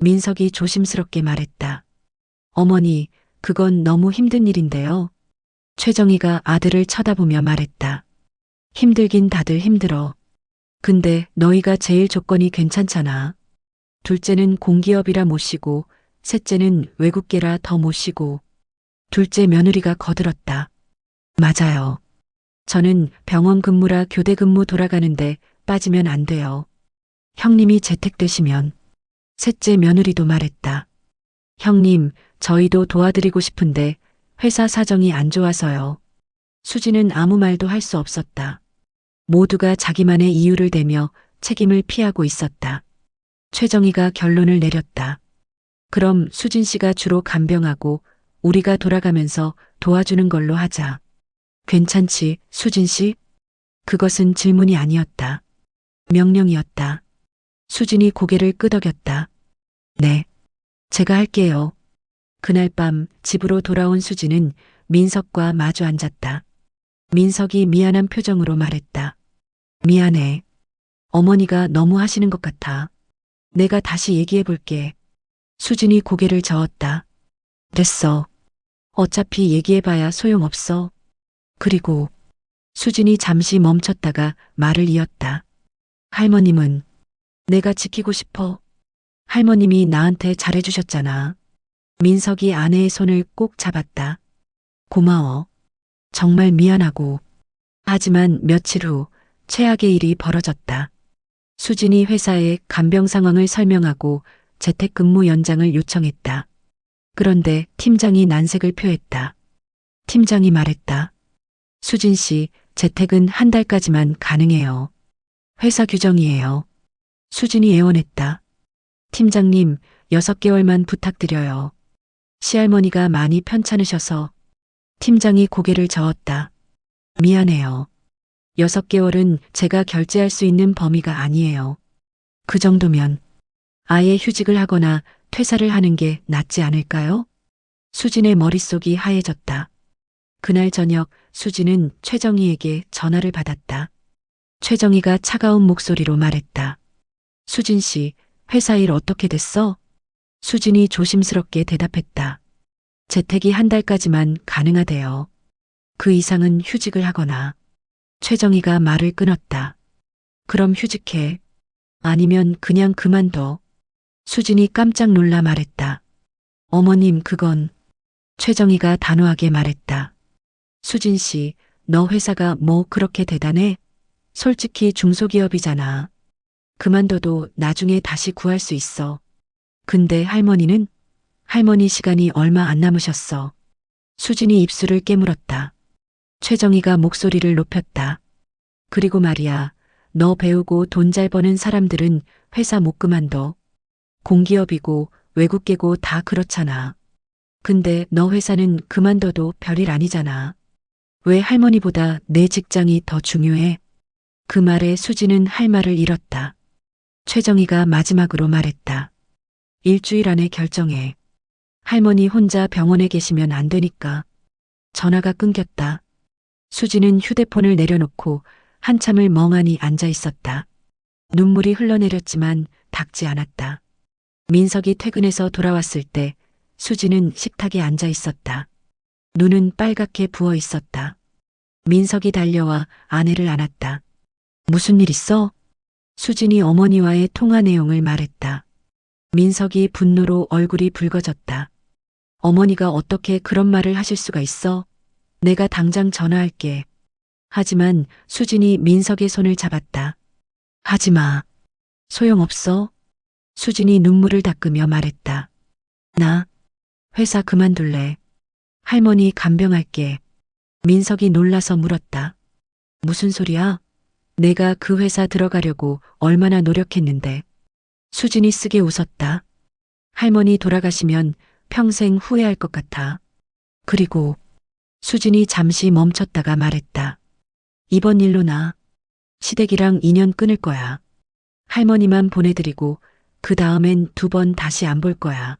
민석이 조심스럽게 말했다. 어머니, 그건 너무 힘든 일인데요. 최정희가 아들을 쳐다보며 말했다. 힘들긴 다들 힘들어. 근데 너희가 제일 조건이 괜찮잖아. 둘째는 공기업이라 모시고, 셋째는 외국계라 더 모시고, 둘째 며느리가 거들었다. 맞아요. 저는 병원 근무라 교대 근무 돌아가는데 빠지면 안 돼요. 형님이 재택되시면. 셋째 며느리도 말했다. 형님, 저희도 도와드리고 싶은데 회사 사정이 안 좋아서요. 수지는 아무 말도 할 수 없었다. 모두가 자기만의 이유를 대며 책임을 피하고 있었다. 최정희가 결론을 내렸다. 그럼 수진 씨가 주로 간병하고 우리가 돌아가면서 도와주는 걸로 하자. 괜찮지, 수진 씨? 그것은 질문이 아니었다. 명령이었다. 수진이 고개를 끄덕였다. 네, 제가 할게요. 그날 밤 집으로 돌아온 수진은 민석과 마주 앉았다. 민석이 미안한 표정으로 말했다. 미안해. 어머니가 너무 하시는 것 같아. 내가 다시 얘기해 볼게. 수진이 고개를 저었다. 됐어. 어차피 얘기해봐야 소용없어. 그리고 수진이 잠시 멈췄다가 말을 이었다. 할머님은 내가 지키고 싶어. 할머님이 나한테 잘해주셨잖아. 민석이 아내의 손을 꼭 잡았다. 고마워. 정말 미안하고. 하지만 며칠 후 최악의 일이 벌어졌다. 수진이 회사에 간병 상황을 설명하고 재택근무 연장을 요청했다. 그런데 팀장이 난색을 표했다. 팀장이 말했다. 수진 씨, 재택은 한 달까지만 가능해요. 회사 규정이에요. 수진이 애원했다. 팀장님, 6개월만 부탁드려요. 시할머니가 많이 편찮으셔서. 팀장이 고개를 저었다. 미안해요. 6개월은 제가 결제할 수 있는 범위가 아니에요. 그 정도면 아예 휴직을 하거나 퇴사를 하는 게 낫지 않을까요? 수진의 머릿속이 하얘졌다. 그날 저녁 수진은 최정희에게 전화를 받았다. 최정희가 차가운 목소리로 말했다. 수진 씨, 회사 일 어떻게 됐어? 수진이 조심스럽게 대답했다. 재택이 한 달까지만 가능하대요. 그 이상은 휴직을 하거나. 최정희가 말을 끊었다. 그럼 휴직해. 아니면 그냥 그만둬. 수진이 깜짝 놀라 말했다. 어머님, 그건. 최정희가 단호하게 말했다. 수진 씨, 너 회사가 뭐 그렇게 대단해? 솔직히 중소기업이잖아. 그만둬도 나중에 다시 구할 수 있어. 근데 할머니는? 할머니 시간이 얼마 안 남으셨어. 수진이 입술을 깨물었다. 최정희가 목소리를 높였다. 그리고 말이야, 너 배우고 돈 잘 버는 사람들은 회사 못 그만둬. 공기업이고 외국계고 다 그렇잖아. 근데 너 회사는 그만둬도 별일 아니잖아. 왜 할머니보다 내 직장이 더 중요해? 그 말에 수지는 할 말을 잃었다. 최정희가 마지막으로 말했다. 일주일 안에 결정해. 할머니 혼자 병원에 계시면 안 되니까. 전화가 끊겼다. 수지는 휴대폰을 내려놓고 한참을 멍하니 앉아 있었다. 눈물이 흘러내렸지만 닦지 않았다. 민석이 퇴근해서 돌아왔을 때 수지는 식탁에 앉아 있었다. 눈은 빨갛게 부어 있었다. 민석이 달려와 아내를 안았다. 무슨 일 있어? 수진이 어머니와의 통화 내용을 말했다. 민석이 분노로 얼굴이 붉어졌다. 어머니가 어떻게 그런 말을 하실 수가 있어? 내가 당장 전화할게. 하지만 수진이 민석의 손을 잡았다. 하지마. 소용없어. 수진이 눈물을 닦으며 말했다. 나 회사 그만둘래. 할머니 간병할게. 민석이 놀라서 물었다. 무슨 소리야? 내가 그 회사 들어가려고 얼마나 노력했는데. 수진이 쓰게 웃었다. 할머니 돌아가시면 평생 후회할 것 같아. 그리고 수진이 잠시 멈췄다가 말했다. 이번 일로 나 시댁이랑 인연 끊을 거야. 할머니만 보내드리고 그 다음엔 2번 다시 안 볼 거야.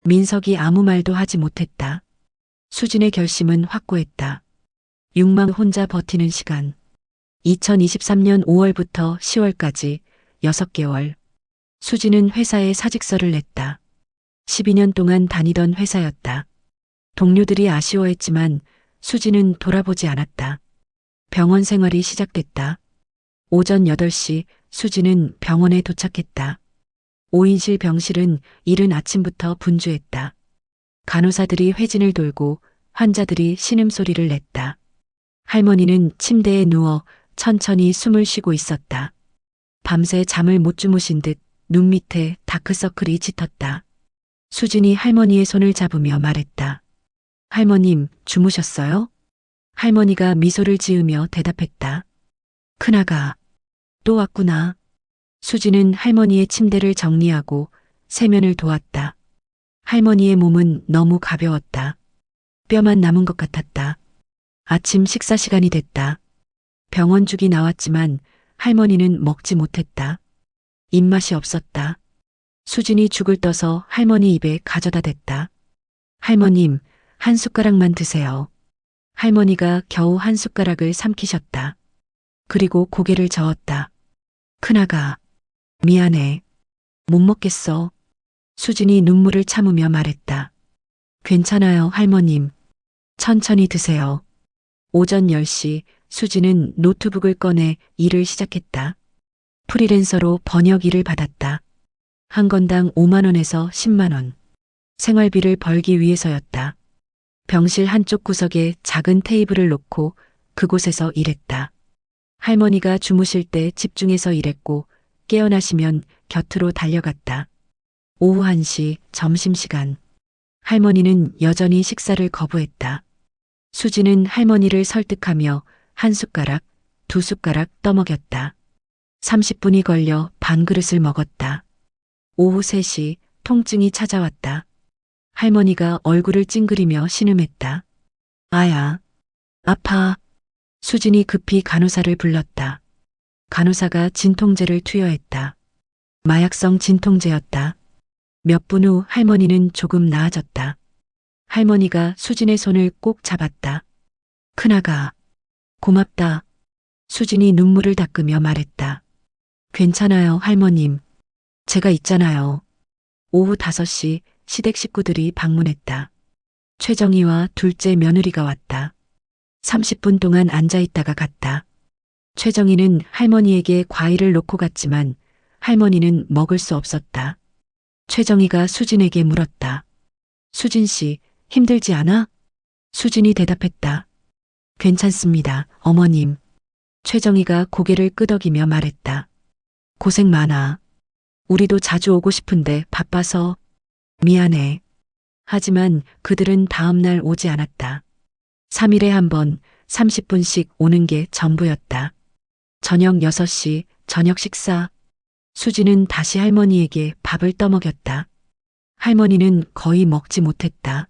민석이 아무 말도 하지 못했다. 수진의 결심은 확고했다. 6만 혼자 버티는 시간. 2023년 5월부터 10월까지 6개월. 수지는 회사에 사직서를 냈다. 12년 동안 다니던 회사였다. 동료들이 아쉬워했지만 수지는 돌아보지 않았다. 병원 생활이 시작됐다. 오전 8시 수지는 병원에 도착했다. 5인실 병실은 이른 아침부터 분주했다. 간호사들이 회진을 돌고 환자들이 신음소리를 냈다. 할머니는 침대에 누워 천천히 숨을 쉬고 있었다. 밤새 잠을 못 주무신 듯 눈 밑에 다크서클이 짙었다. 수진이 할머니의 손을 잡으며 말했다. 할머님, 주무셨어요? 할머니가 미소를 지으며 대답했다. 큰아가, 또 왔구나. 수지는 할머니의 침대를 정리하고 세면을 도왔다. 할머니의 몸은 너무 가벼웠다. 뼈만 남은 것 같았다. 아침 식사 시간이 됐다. 병원 죽이 나왔지만 할머니는 먹지 못했다. 입맛이 없었다. 수진이 죽을 떠서 할머니 입에 가져다 댔다. 할머님, 한 숟가락만 드세요. 할머니가 겨우 한 숟가락을 삼키셨다. 그리고 고개를 저었다. 큰아가, 미안해. 못 먹겠어. 수진이 눈물을 참으며 말했다. 괜찮아요, 할머님. 천천히 드세요. 오전 10시 수지는 노트북을 꺼내 일을 시작했다. 프리랜서로 번역 일을 받았다. 한 건당 5만 원에서 10만 원. 생활비를 벌기 위해서였다. 병실 한쪽 구석에 작은 테이블을 놓고 그곳에서 일했다. 할머니가 주무실 때 집중해서 일했고 깨어나시면 곁으로 달려갔다. 오후 1시 점심시간. 할머니는 여전히 식사를 거부했다. 수지는 할머니를 설득하며 한 숟가락, 두 숟가락 떠먹였다. 30분이 걸려 반 그릇을 먹었다. 오후 3시 통증이 찾아왔다. 할머니가 얼굴을 찡그리며 신음했다. 아야, 아파. 수진이 급히 간호사를 불렀다. 간호사가 진통제를 투여했다. 마약성 진통제였다. 몇 분 후 할머니는 조금 나아졌다. 할머니가 수진의 손을 꼭 잡았다. 큰아가, 고맙다. 수진이 눈물을 닦으며 말했다. 괜찮아요, 할머님. 제가 있잖아요. 오후 5시 시댁 식구들이 방문했다. 최정희와 둘째 며느리가 왔다. 30분 동안 앉아있다가 갔다. 최정희는 할머니에게 과일을 놓고 갔지만 할머니는 먹을 수 없었다. 최정희가 수진에게 물었다. 수진 씨, 힘들지 않아? 수진이 대답했다. 괜찮습니다, 어머님. 최정희가 고개를 끄덕이며 말했다. 고생 많아. 우리도 자주 오고 싶은데 바빠서 미안해. 하지만 그들은 다음 날 오지 않았다. 3일에 한 번 30분씩 오는 게 전부였다. 저녁 6시 저녁 식사. 수지는 다시 할머니에게 밥을 떠먹였다. 할머니는 거의 먹지 못했다.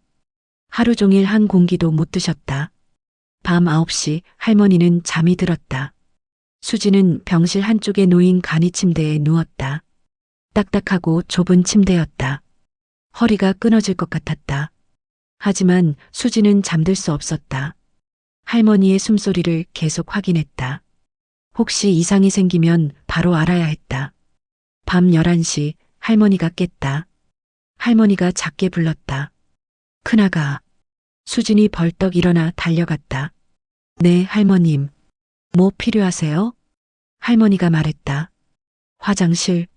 하루 종일 한 공기도 못 드셨다. 밤 9시 할머니는 잠이 들었다. 수지는 병실 한쪽에 놓인 간이 침대에 누웠다. 딱딱하고 좁은 침대였다. 허리가 끊어질 것 같았다. 하지만 수지는 잠들 수 없었다. 할머니의 숨소리를 계속 확인했다. 혹시 이상이 생기면 바로 알아야 했다. 밤 11시 할머니가 깼다. 할머니가 작게 불렀다. 큰아가. 수진이 벌떡 일어나 달려갔다. 네, 할머님. 뭐 필요하세요? 할머니가 말했다. 화장실.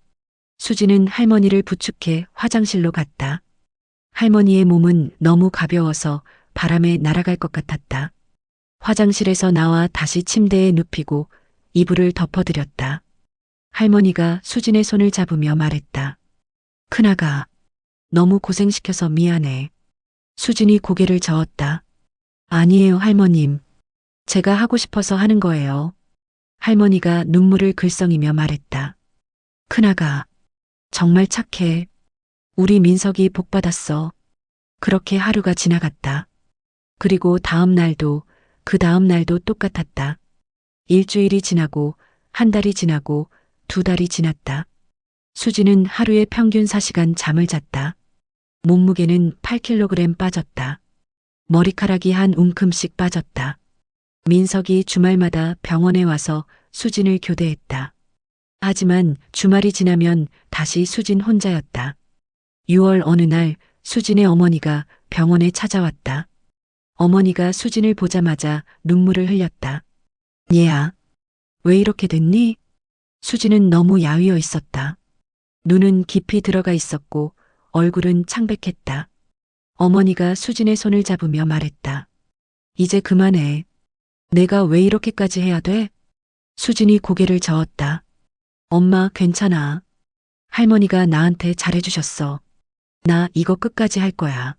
수지는 할머니를 부축해 화장실로 갔다. 할머니의 몸은 너무 가벼워서 바람에 날아갈 것 같았다. 화장실에서 나와 다시 침대에 눕히고 이불을 덮어드렸다. 할머니가 수진의 손을 잡으며 말했다. 큰아가, 너무 고생시켜서 미안해. 수진이 고개를 저었다. 아니에요, 할머님. 제가 하고 싶어서 하는 거예요. 할머니가 눈물을 글썽이며 말했다. 큰아가, 정말 착해. 우리 민석이 복받았어. 그렇게 하루가 지나갔다. 그리고 다음 날도 그 다음 날도 똑같았다. 일주일이 지나고 한 달이 지나고 2달이 지났다. 수지는 하루에 평균 4시간 잠을 잤다. 몸무게는 8kg 빠졌다. 머리카락이 한 움큼씩 빠졌다. 민석이 주말마다 병원에 와서 수진을 교대했다. 하지만 주말이 지나면 다시 수진 혼자였다. 6월 어느 날 수진의 어머니가 병원에 찾아왔다. 어머니가 수진을 보자마자 눈물을 흘렸다. 얘야, 왜 이렇게 됐니? 수진은 너무 야위어 있었다. 눈은 깊이 들어가 있었고 얼굴은 창백했다. 어머니가 수진의 손을 잡으며 말했다. 이제 그만해. 내가 왜 이렇게까지 해야 돼? 수진이 고개를 저었다. 엄마, 괜찮아. 할머니가 나한테 잘해주셨어. 나 이거 끝까지 할 거야.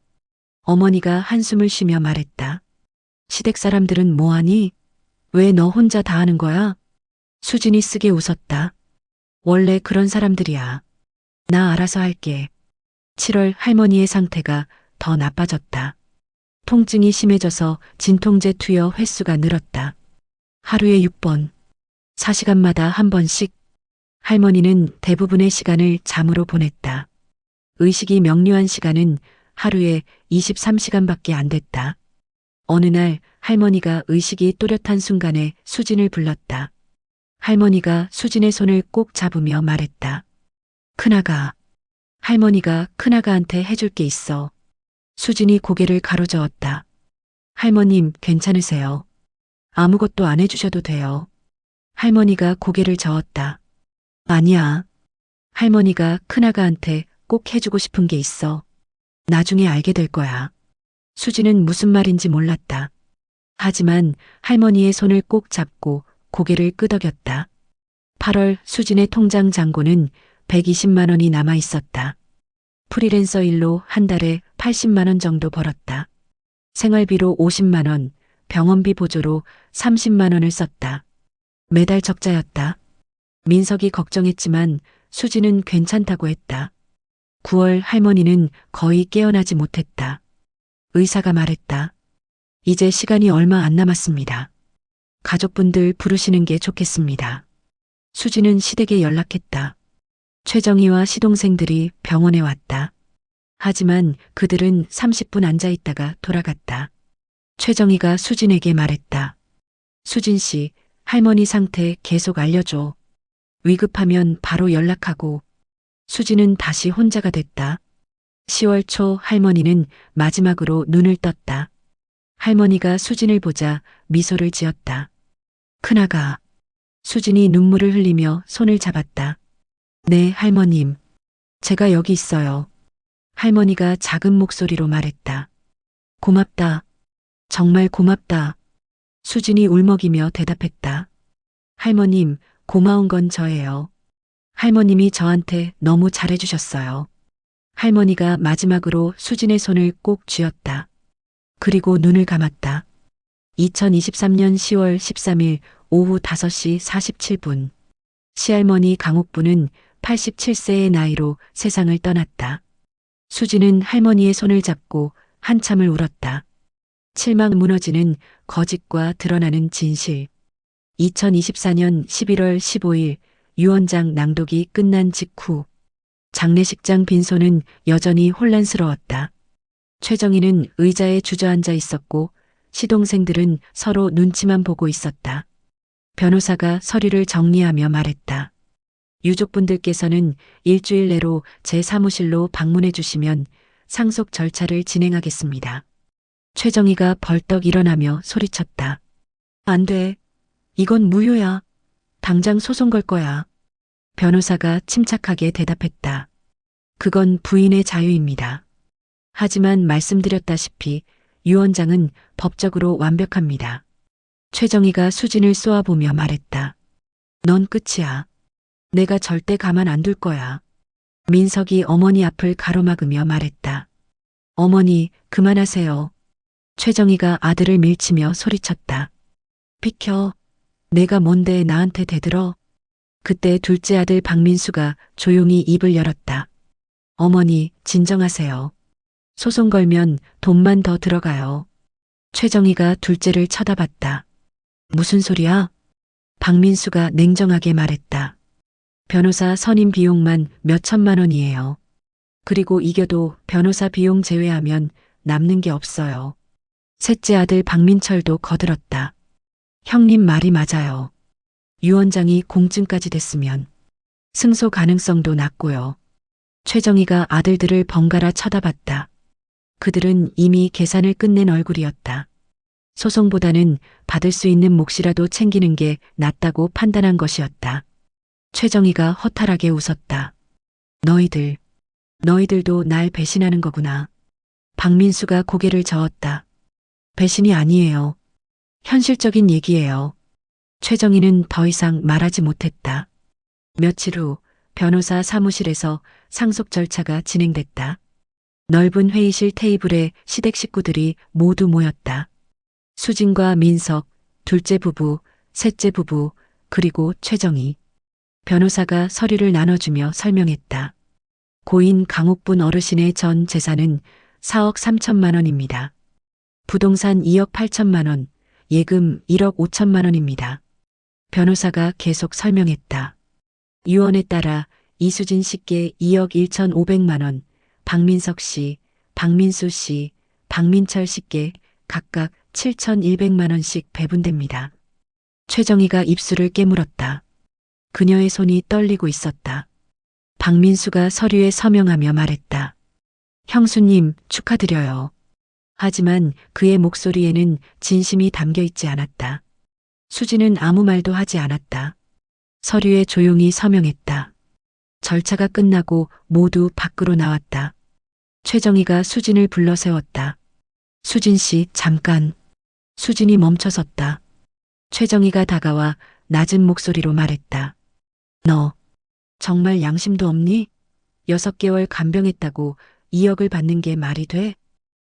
어머니가 한숨을 쉬며 말했다. 시댁 사람들은 뭐하니? 왜 너 혼자 다 하는 거야? 수진이 쓰게 웃었다. 원래 그런 사람들이야. 나 알아서 할게. 7월 할머니의 상태가 더 나빠졌다. 통증이 심해져서 진통제 투여 횟수가 늘었다. 하루에 6번, 4시간마다 한 번씩. 할머니는 대부분의 시간을 잠으로 보냈다. 의식이 명료한 시간은 하루에 23시간밖에 안 됐다. 어느 날 할머니가 의식이 또렷한 순간에 수진을 불렀다. 할머니가 수진의 손을 꼭 잡으며 말했다. 큰아가. 할머니가 큰아가한테 해줄 게 있어. 수진이 고개를 가로저었다. 할머님, 괜찮으세요? 아무것도 안 해주셔도 돼요. 할머니가 고개를 저었다. 아니야. 할머니가 큰아가한테 꼭 해주고 싶은 게 있어. 나중에 알게 될 거야. 수진은 무슨 말인지 몰랐다. 하지만 할머니의 손을 꼭 잡고 고개를 끄덕였다. 8월 수진의 통장 잔고는 120만 원이 남아 있었다. 프리랜서 일로 한 달에 80만 원 정도 벌었다. 생활비로 50만 원, 병원비 보조로 30만 원을 썼다. 매달 적자였다. 민석이 걱정했지만 수진은 괜찮다고 했다. 9월 할머니는 거의 깨어나지 못했다. 의사가 말했다. 이제 시간이 얼마 안 남았습니다. 가족분들 부르시는 게 좋겠습니다. 수진은 시댁에 연락했다. 최정희와 시동생들이 병원에 왔다. 하지만 그들은 30분 앉아 있다가 돌아갔다. 최정희가 수진에게 말했다. 수진 씨, 할머니 상태 계속 알려줘. 위급하면 바로 연락하고. 수진은 다시 혼자가 됐다. 10월 초 할머니는 마지막으로 눈을 떴다. 할머니가 수진을 보자 미소를 지었다. 큰아가. 수진이 눈물을 흘리며 손을 잡았다. 네, 할머님. 제가 여기 있어요. 할머니가 작은 목소리로 말했다. 고맙다. 정말 고맙다. 수진이 울먹이며 대답했다. 할머님, 고마운 건 저예요. 할머님이 저한테 너무 잘해주셨어요. 할머니가 마지막으로 수진의 손을 꼭 쥐었다. 그리고 눈을 감았다. 2023년 10월 13일 오후 5시 47분. 시할머니 강옥부는 87세의 나이로 세상을 떠났다. 수진은 할머니의 손을 잡고 한참을 울었다. 칠막 무너지는 거짓과 드러나는 진실. 2024년 11월 15일 유언장 낭독이 끝난 직후 장례식장 빈소는 여전히 혼란스러웠다. 최정희는 의자에 주저앉아 있었고 시동생들은 서로 눈치만 보고 있었다. 변호사가 서류를 정리하며 말했다. 유족분들께서는 일주일 내로 제 사무실로 방문해 주시면 상속 절차를 진행하겠습니다. 최정희가 벌떡 일어나며 소리쳤다. 안 돼. 이건 무효야. 당장 소송 걸 거야. 변호사가 침착하게 대답했다. 그건 부인의 자유입니다. 하지만 말씀드렸다시피 유언장은 법적으로 완벽합니다. 최정희가 수진을 쏘아보며 말했다. 넌 끝이야. 내가 절대 가만 안 둘 거야. 민석이 어머니 앞을 가로막으며 말했다. 어머니, 그만하세요. 최정희가 아들을 밀치며 소리쳤다. 비켜. 내가 뭔데 나한테 대들어. 그때 둘째 아들 박민수가 조용히 입을 열었다. 어머니, 진정하세요. 소송 걸면 돈만 더 들어가요. 최정희가 둘째를 쳐다봤다. 무슨 소리야? 박민수가 냉정하게 말했다. 변호사 선임 비용만 몇 천만 원이에요. 그리고 이겨도 변호사 비용 제외하면 남는 게 없어요. 셋째 아들 박민철도 거들었다. 형님 말이 맞아요. 유 원장이 공증까지 됐으면 승소 가능성도 낮고요. 최정희가 아들들을 번갈아 쳐다봤다. 그들은 이미 계산을 끝낸 얼굴이었다. 소송보다는 받을 수 있는 몫이라도 챙기는 게 낫다고 판단한 것이었다. 최정희가 허탈하게 웃었다. 너희들도 날 배신하는 거구나. 박민수가 고개를 저었다. 배신이 아니에요. 현실적인 얘기예요. 최정희는 더 이상 말하지 못했다. 며칠 후 변호사 사무실에서 상속 절차가 진행됐다. 넓은 회의실 테이블에 시댁 식구들이 모두 모였다. 수진과 민석, 둘째 부부, 셋째 부부, 그리고 최정희. 변호사가 서류를 나눠주며 설명했다. 고인 강옥분 어르신의 전 재산은 4억 3천만 원입니다. 부동산 2억 8천만 원, 예금 1억 5천만 원입니다. 변호사가 계속 설명했다. 유언에 따라 이수진 씨께 2억 1천5백만 원, 박민석 씨, 박민수 씨, 박민철 씨께 각각 7,100만 원씩 배분됩니다. 최정희가 입술을 깨물었다. 그녀의 손이 떨리고 있었다. 박민수가 서류에 서명하며 말했다. 형수님, 축하드려요. 하지만 그의 목소리에는 진심이 담겨 있지 않았다. 수지는 아무 말도 하지 않았다. 서류에 조용히 서명했다. 절차가 끝나고 모두 밖으로 나왔다. 최정희가 수진을 불러 세웠다. 수진 씨, 잠깐. 수진이 멈춰섰다. 최정희가 다가와 낮은 목소리로 말했다. 너 정말 양심도 없니? 6개월 간병했다고 2억을 받는 게 말이 돼?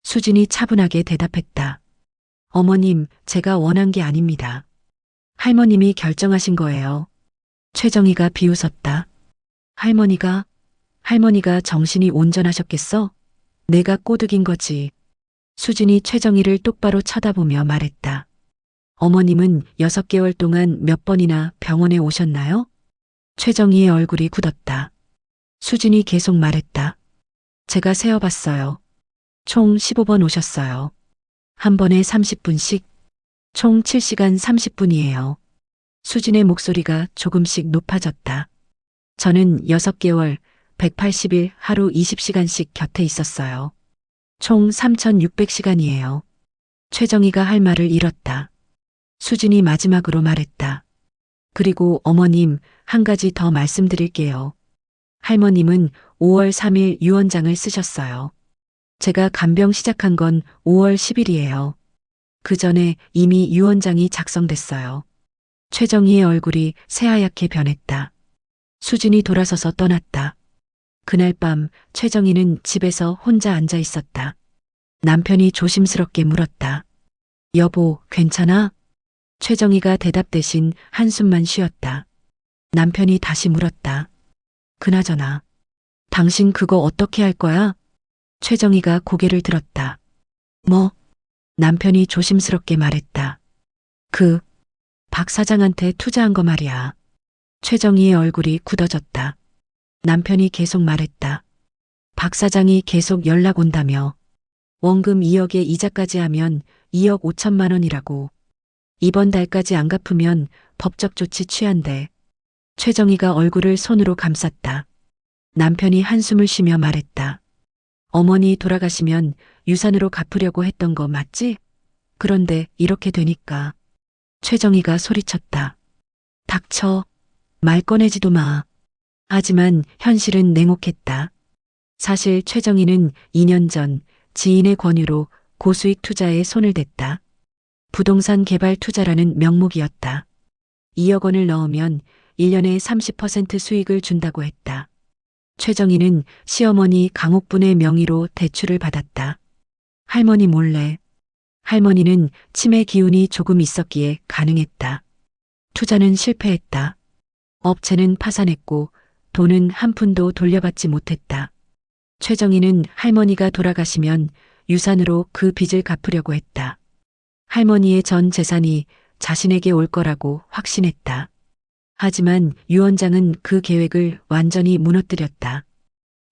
수진이 차분하게 대답했다. 어머님, 제가 원한 게 아닙니다. 할머님이 결정하신 거예요. 최정희가 비웃었다. 할머니가 정신이 온전하셨겠어? 내가 꼬드긴 거지. 수진이 최정희를 똑바로 쳐다보며 말했다. 어머님은 6개월 동안 몇 번이나 병원에 오셨나요? 최정희의 얼굴이 굳었다. 수진이 계속 말했다. 제가 세어봤어요. 총 15번 오셨어요. 한 번에 30분씩. 총 7시간 30분이에요. 수진의 목소리가 조금씩 높아졌다. 저는 6개월, 180일 하루 20시간씩 곁에 있었어요. 총 3,600시간이에요. 최정희가 할 말을 잃었다. 수진이 마지막으로 말했다. 그리고 어머님, 한 가지 더 말씀드릴게요. 할머님은 5월 3일 유언장을 쓰셨어요. 제가 간병 시작한 건 5월 10일이에요. 그 전에 이미 유언장이 작성됐어요. 최정희의 얼굴이 새하얗게 변했다. 수진이 돌아서서 떠났다. 그날 밤 최정희는 집에서 혼자 앉아 있었다. 남편이 조심스럽게 물었다. 여보, 괜찮아? 최정희가 대답 대신 한숨만 쉬었다. 남편이 다시 물었다. 그나저나, 당신 그거 어떻게 할 거야? 최정희가 고개를 들었다. 뭐? 남편이 조심스럽게 말했다. 박 사장한테 투자한 거 말이야. 최정희의 얼굴이 굳어졌다. 남편이 계속 말했다. 박 사장이 계속 연락 온다며. 원금 2억에 이자까지 하면 2억 5천만 원이라고. 이번 달까지 안 갚으면 법적 조치 취한대. 최정희가 얼굴을 손으로 감쌌다. 남편이 한숨을 쉬며 말했다. 어머니 돌아가시면 유산으로 갚으려고 했던 거 맞지? 그런데 이렇게 되니까. 최정희가 소리쳤다. 닥쳐. 말 꺼내지도 마. 하지만 현실은 냉혹했다. 사실 최정희는 2년 전 지인의 권유로 고수익 투자에 손을 댔다. 부동산 개발 투자라는 명목이었다. 2억 원을 넣으면 1년에 30% 수익을 준다고 했다. 최정희는 시어머니 강옥분의 명의로 대출을 받았다. 할머니 몰래. 할머니는 치매 기운이 조금 있었기에 가능했다. 투자는 실패했다. 업체는 파산했고 돈은 한 푼도 돌려받지 못했다. 최정희는 할머니가 돌아가시면 유산으로 그 빚을 갚으려고 했다. 할머니의 전 재산이 자신에게 올 거라고 확신했다. 하지만 유원장은 그 계획을 완전히 무너뜨렸다.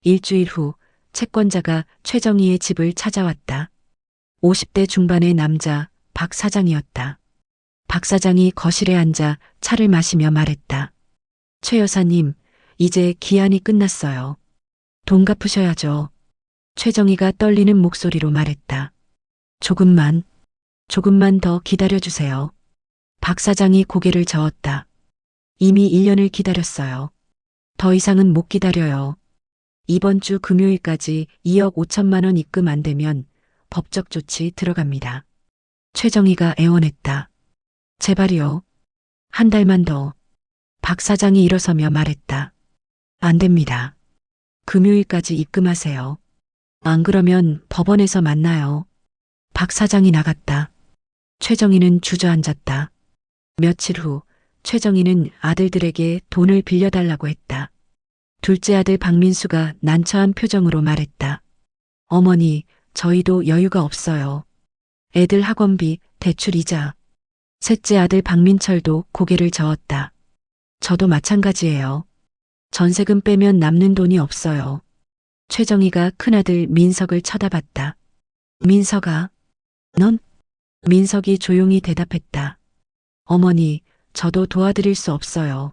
일주일 후 채권자가 최정희의 집을 찾아왔다. 50대 중반의 남자 박 사장이었다. 박 사장이 거실에 앉아 차를 마시며 말했다. 최 여사님, 이제 기한이 끝났어요. 돈 갚으셔야죠. 최정희가 떨리는 목소리로 말했다. 조금만 더 기다려주세요. 박 사장이 고개를 저었다. 이미 1년을 기다렸어요. 더 이상은 못 기다려요. 이번 주 금요일까지 2억 5천만 원 입금 안 되면 법적 조치 들어갑니다. 최정희가 애원했다. 제발이요. 한 달만 더. 박 사장이 일어서며 말했다. 안 됩니다. 금요일까지 입금하세요. 안 그러면 법원에서 만나요. 박 사장이 나갔다. 최정희는 주저앉았다. 며칠 후 최정희는 아들들에게 돈을 빌려달라고 했다. 둘째 아들 박민수가 난처한 표정으로 말했다. 어머니, 저희도 여유가 없어요. 애들 학원비, 대출 이자. 셋째 아들 박민철도 고개를 저었다. 저도 마찬가지예요. 전세금 빼면 남는 돈이 없어요. 최정희가 큰아들 민석을 쳐다봤다. 민석아, 넌? 민석이 조용히 대답했다. 어머니, 저도 도와드릴 수 없어요.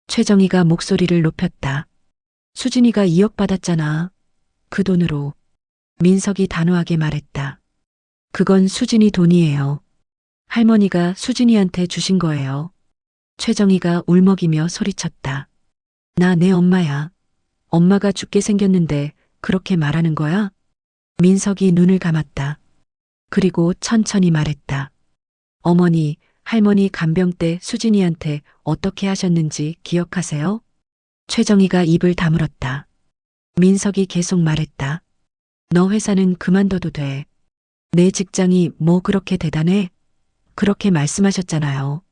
최정희가 목소리를 높였다. 수진이가 2억 받았잖아. 그 돈으로. 민석이 단호하게 말했다. 그건 수진이 돈이에요. 할머니가 수진이한테 주신 거예요. 최정희가 울먹이며 소리쳤다. 나 내 엄마야. 엄마가 죽게 생겼는데 그렇게 말하는 거야? 민석이 눈을 감았다. 그리고 천천히 말했다. 어머니, 할머니 간병 때 수진이한테 어떻게 하셨는지 기억하세요? 최정희가 입을 다물었다. 민석이 계속 말했다. 너 회사는 그만둬도 돼. 내 직장이 뭐 그렇게 대단해? 그렇게 말씀하셨잖아요.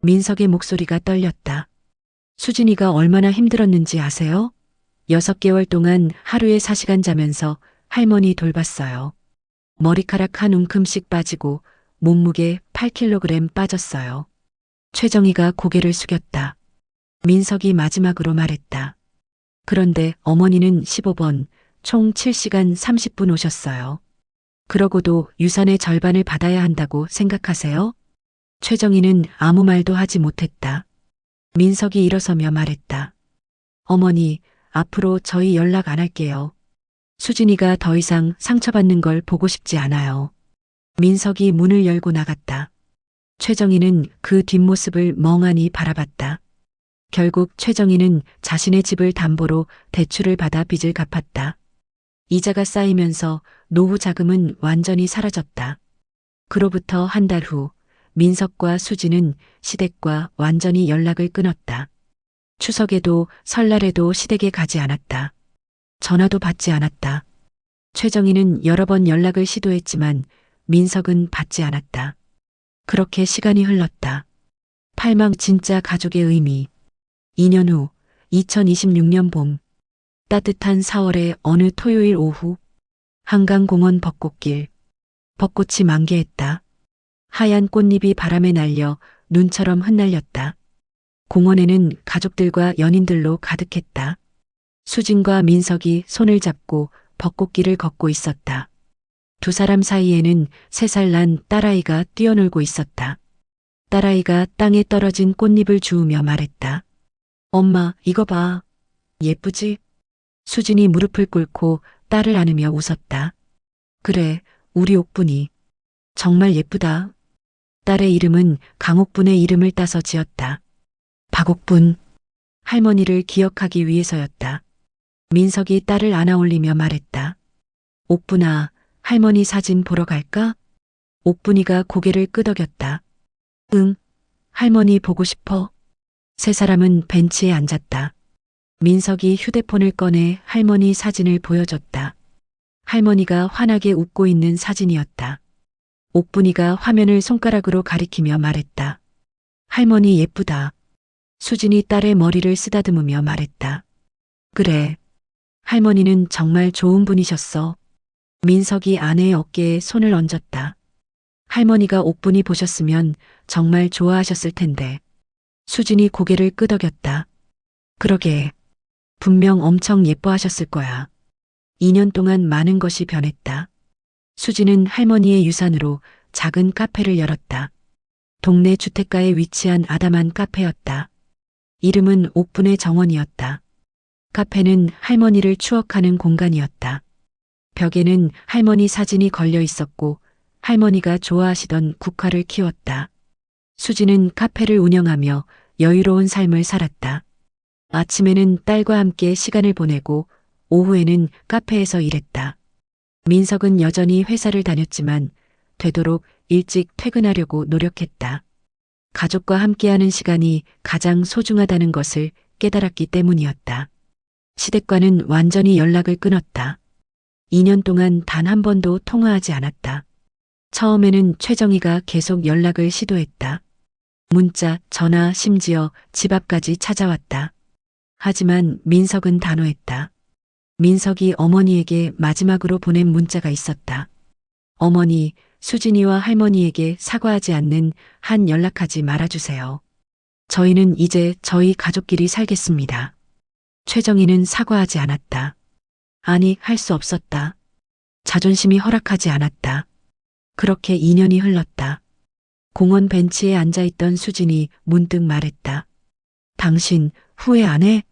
민석의 목소리가 떨렸다. 수진이가 얼마나 힘들었는지 아세요? 6개월 동안 하루에 4시간 자면서 할머니 돌봤어요. 머리카락 한 움큼씩 빠지고 몸무게 8kg 빠졌어요. 최정희가 고개를 숙였다. 민석이 마지막으로 말했다. 그런데 어머니는 15번, 총 7시간 30분 오셨어요. 그러고도 유산의 절반을 받아야 한다고 생각하세요? 최정희는 아무 말도 하지 못했다. 민석이 일어서며 말했다. 어머니, 앞으로 저희 연락 안 할게요. 수진이가 더 이상 상처받는 걸 보고 싶지 않아요. 민석이 문을 열고 나갔다. 최정희는 그 뒷모습을 멍하니 바라봤다. 결국 최정희는 자신의 집을 담보로 대출을 받아 빚을 갚았다. 이자가 쌓이면서 노후 자금은 완전히 사라졌다. 그로부터 한 달 후 민석과 수진은 시댁과 완전히 연락을 끊었다. 추석에도 설날에도 시댁에 가지 않았다. 전화도 받지 않았다. 최정희는 여러 번 연락을 시도했지만 민석은 받지 않았다. 그렇게 시간이 흘렀다. 팔망 진짜 가족의 의미. 2년 후 2026년 봄 따뜻한 4월의 어느 토요일 오후 한강공원 벚꽃길. 벚꽃이 만개했다. 하얀 꽃잎이 바람에 날려 눈처럼 흩날렸다. 공원에는 가족들과 연인들로 가득했다. 수진과 민석이 손을 잡고 벚꽃길을 걷고 있었다. 두 사람 사이에는 3살 난 딸아이가 뛰어놀고 있었다. 딸아이가 땅에 떨어진 꽃잎을 주우며 말했다. 엄마, 이거 봐. 예쁘지? 수진이 무릎을 꿇고 딸을 안으며 웃었다. 그래, 우리 옥분이. 정말 예쁘다. 딸의 이름은 강옥분의 이름을 따서 지었다. 박옥분. 할머니를 기억하기 위해서였다. 민석이 딸을 안아 올리며 말했다. 옥분아, 할머니 사진 보러 갈까? 옥분이가 고개를 끄덕였다. 응, 할머니 보고 싶어. 세 사람은 벤치에 앉았다. 민석이 휴대폰을 꺼내 할머니 사진을 보여줬다. 할머니가 환하게 웃고 있는 사진이었다. 옥분이가 화면을 손가락으로 가리키며 말했다. 할머니 예쁘다. 수진이 딸의 머리를 쓰다듬으며 말했다. 그래. 할머니는 정말 좋은 분이셨어. 민석이 아내의 어깨에 손을 얹었다. 할머니가 옥분이 보셨으면 정말 좋아하셨을 텐데. 수진이 고개를 끄덕였다. 그러게. 분명 엄청 예뻐하셨을 거야. 2년 동안 많은 것이 변했다. 수진은 할머니의 유산으로 작은 카페를 열었다. 동네 주택가에 위치한 아담한 카페였다. 이름은 옥분의 정원이었다. 카페는 할머니를 추억하는 공간이었다. 벽에는 할머니 사진이 걸려 있었고 할머니가 좋아하시던 국화를 키웠다. 수지는 카페를 운영하며 여유로운 삶을 살았다. 아침에는 딸과 함께 시간을 보내고 오후에는 카페에서 일했다. 민석은 여전히 회사를 다녔지만 되도록 일찍 퇴근하려고 노력했다. 가족과 함께하는 시간이 가장 소중하다는 것을 깨달았기 때문이었다. 시댁과는 완전히 연락을 끊었다. 2년 동안 단 한 번도 통화하지 않았다. 처음에는 최정희가 계속 연락을 시도했다. 문자, 전화, 심지어 집 앞까지 찾아왔다. 하지만 민석은 단호했다. 민석이 어머니에게 마지막으로 보낸 문자가 있었다. 어머니, 수진이와 할머니에게 사과하지 않는 한 연락하지 말아주세요. 저희는 이제 저희 가족끼리 살겠습니다. 최정희는 사과하지 않았다. 아니, 할 수 없었다. 자존심이 허락하지 않았다. 그렇게 2년이 흘렀다. 공원 벤치에 앉아있던 수진이 문득 말했다. 당신 후회 안 해?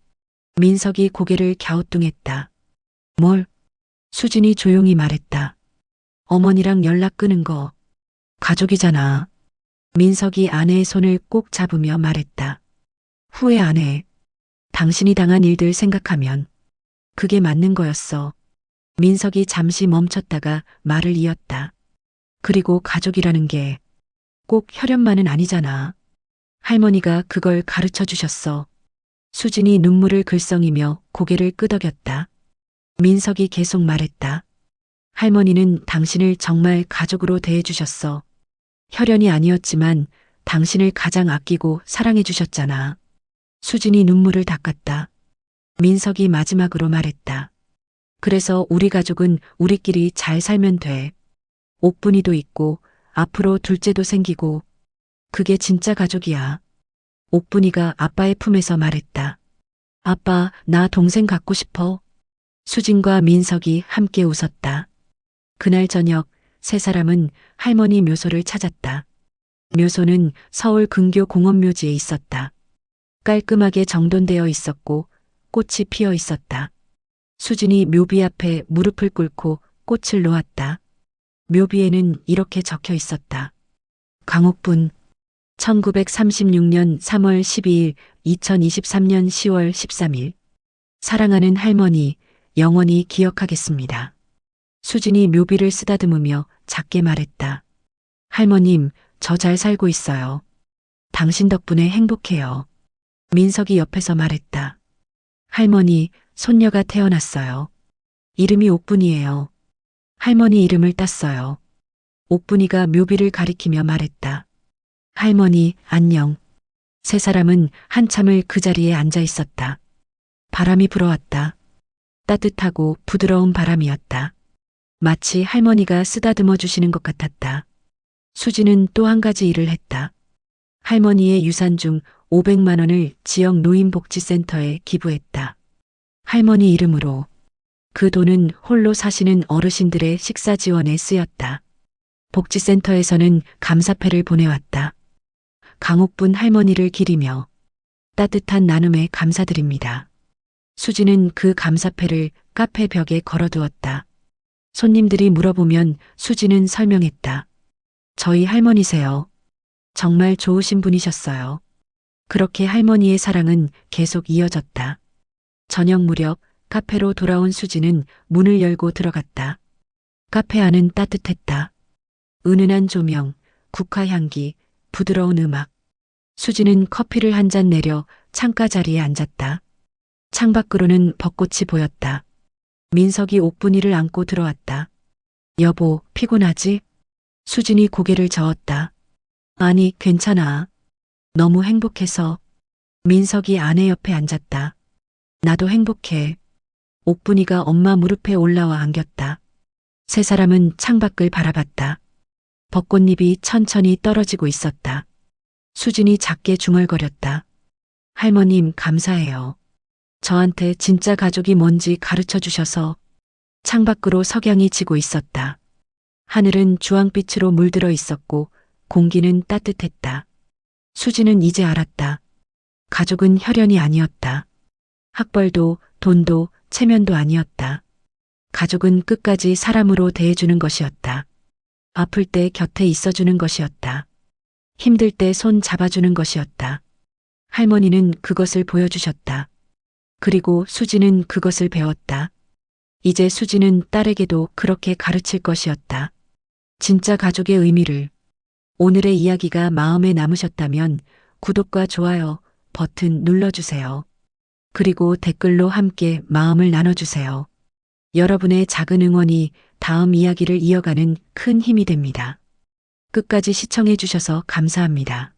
민석이 고개를 갸우뚱했다. 뭘? 수진이 조용히 말했다. 어머니랑 연락 끊은 거. 가족이잖아. 민석이 아내의 손을 꼭 잡으며 말했다. 후회 안 해. 당신이 당한 일들 생각하면. 그게 맞는 거였어. 민석이 잠시 멈췄다가 말을 이었다. 그리고 가족이라는 게 꼭 혈연만은 아니잖아. 할머니가 그걸 가르쳐 주셨어. 수진이 눈물을 글썽이며 고개를 끄덕였다. 민석이 계속 말했다. 할머니는 당신을 정말 가족으로 대해주셨어. 혈연이 아니었지만 당신을 가장 아끼고 사랑해 주셨잖아. 수진이 눈물을 닦았다. 민석이 마지막으로 말했다. 그래서 우리 가족은 우리끼리 잘 살면 돼. 옥분이도 있고 앞으로 둘째도 생기고 그게 진짜 가족이야. 옥분이가 아빠의 품에서 말했다. 아빠, 나 동생 갖고 싶어. 수진과 민석이 함께 웃었다. 그날 저녁 세 사람은 할머니 묘소를 찾았다. 묘소는 서울 근교 공원묘지에 있었다. 깔끔하게 정돈되어 있었고 꽃이 피어 있었다. 수진이 묘비 앞에 무릎을 꿇고 꽃을 놓았다. 묘비에는 이렇게 적혀 있었다. 강옥분 1936년 3월 12일 2023년 10월 13일 사랑하는 할머니 영원히 기억하겠습니다. 수진이 묘비를 쓰다듬으며 작게 말했다. 할머님, 저 잘 살고 있어요. 당신 덕분에 행복해요. 민석이 옆에서 말했다. 할머니, 손녀가 태어났어요. 이름이 옥분이에요. 할머니 이름을 땄어요. 옥분이가 묘비를 가리키며 말했다. 할머니, 안녕. 세 사람은 한참을 그 자리에 앉아 있었다. 바람이 불어왔다. 따뜻하고 부드러운 바람이었다. 마치 할머니가 쓰다듬어 주시는 것 같았다. 수지는 또 한 가지 일을 했다. 할머니의 유산 중 500만 원을 지역 노인복지센터에 기부했다. 할머니 이름으로. 그 돈은 홀로 사시는 어르신들의 식사 지원에 쓰였다. 복지센터에서는 감사패를 보내왔다. 강옥분 할머니를 기리며 따뜻한 나눔에 감사드립니다. 수지는 그 감사패를 카페 벽에 걸어두었다. 손님들이 물어보면 수지는 설명했다. 저희 할머니세요. 정말 좋으신 분이셨어요. 그렇게 할머니의 사랑은 계속 이어졌다. 저녁 무렵 카페로 돌아온 수지는 문을 열고 들어갔다. 카페 안은 따뜻했다. 은은한 조명, 국화 향기, 부드러운 음악. 수지는 커피를 한 잔 내려 창가 자리에 앉았다. 창밖으로는 벚꽃이 보였다. 민석이 옥분이를 안고 들어왔다. 여보, 피곤하지? 수진이 고개를 저었다. 아니, 괜찮아. 너무 행복해서. 민석이 아내 옆에 앉았다. 나도 행복해. 옥분이가 엄마 무릎에 올라와 안겼다. 세 사람은 창밖을 바라봤다. 벚꽃잎이 천천히 떨어지고 있었다. 수진이 작게 중얼거렸다. 할머님, 감사해요. 저한테 진짜 가족이 뭔지 가르쳐 주셔서. 창밖으로 석양이 지고 있었다. 하늘은 주황빛으로 물들어 있었고 공기는 따뜻했다. 수지는 이제 알았다. 가족은 혈연이 아니었다. 학벌도 돈도 체면도 아니었다. 가족은 끝까지 사람으로 대해주는 것이었다. 아플 때 곁에 있어주는 것이었다. 힘들 때 손 잡아주는 것이었다. 할머니는 그것을 보여주셨다. 그리고 수지는 그것을 배웠다. 이제 수지는 딸에게도 그렇게 가르칠 것이었다. 진짜 가족의 의미를. 오늘의 이야기가 마음에 남으셨다면 구독과 좋아요 버튼 눌러주세요. 그리고 댓글로 함께 마음을 나눠주세요. 여러분의 작은 응원이 다음 이야기를 이어가는 큰 힘이 됩니다. 끝까지 시청해 주셔서 감사합니다.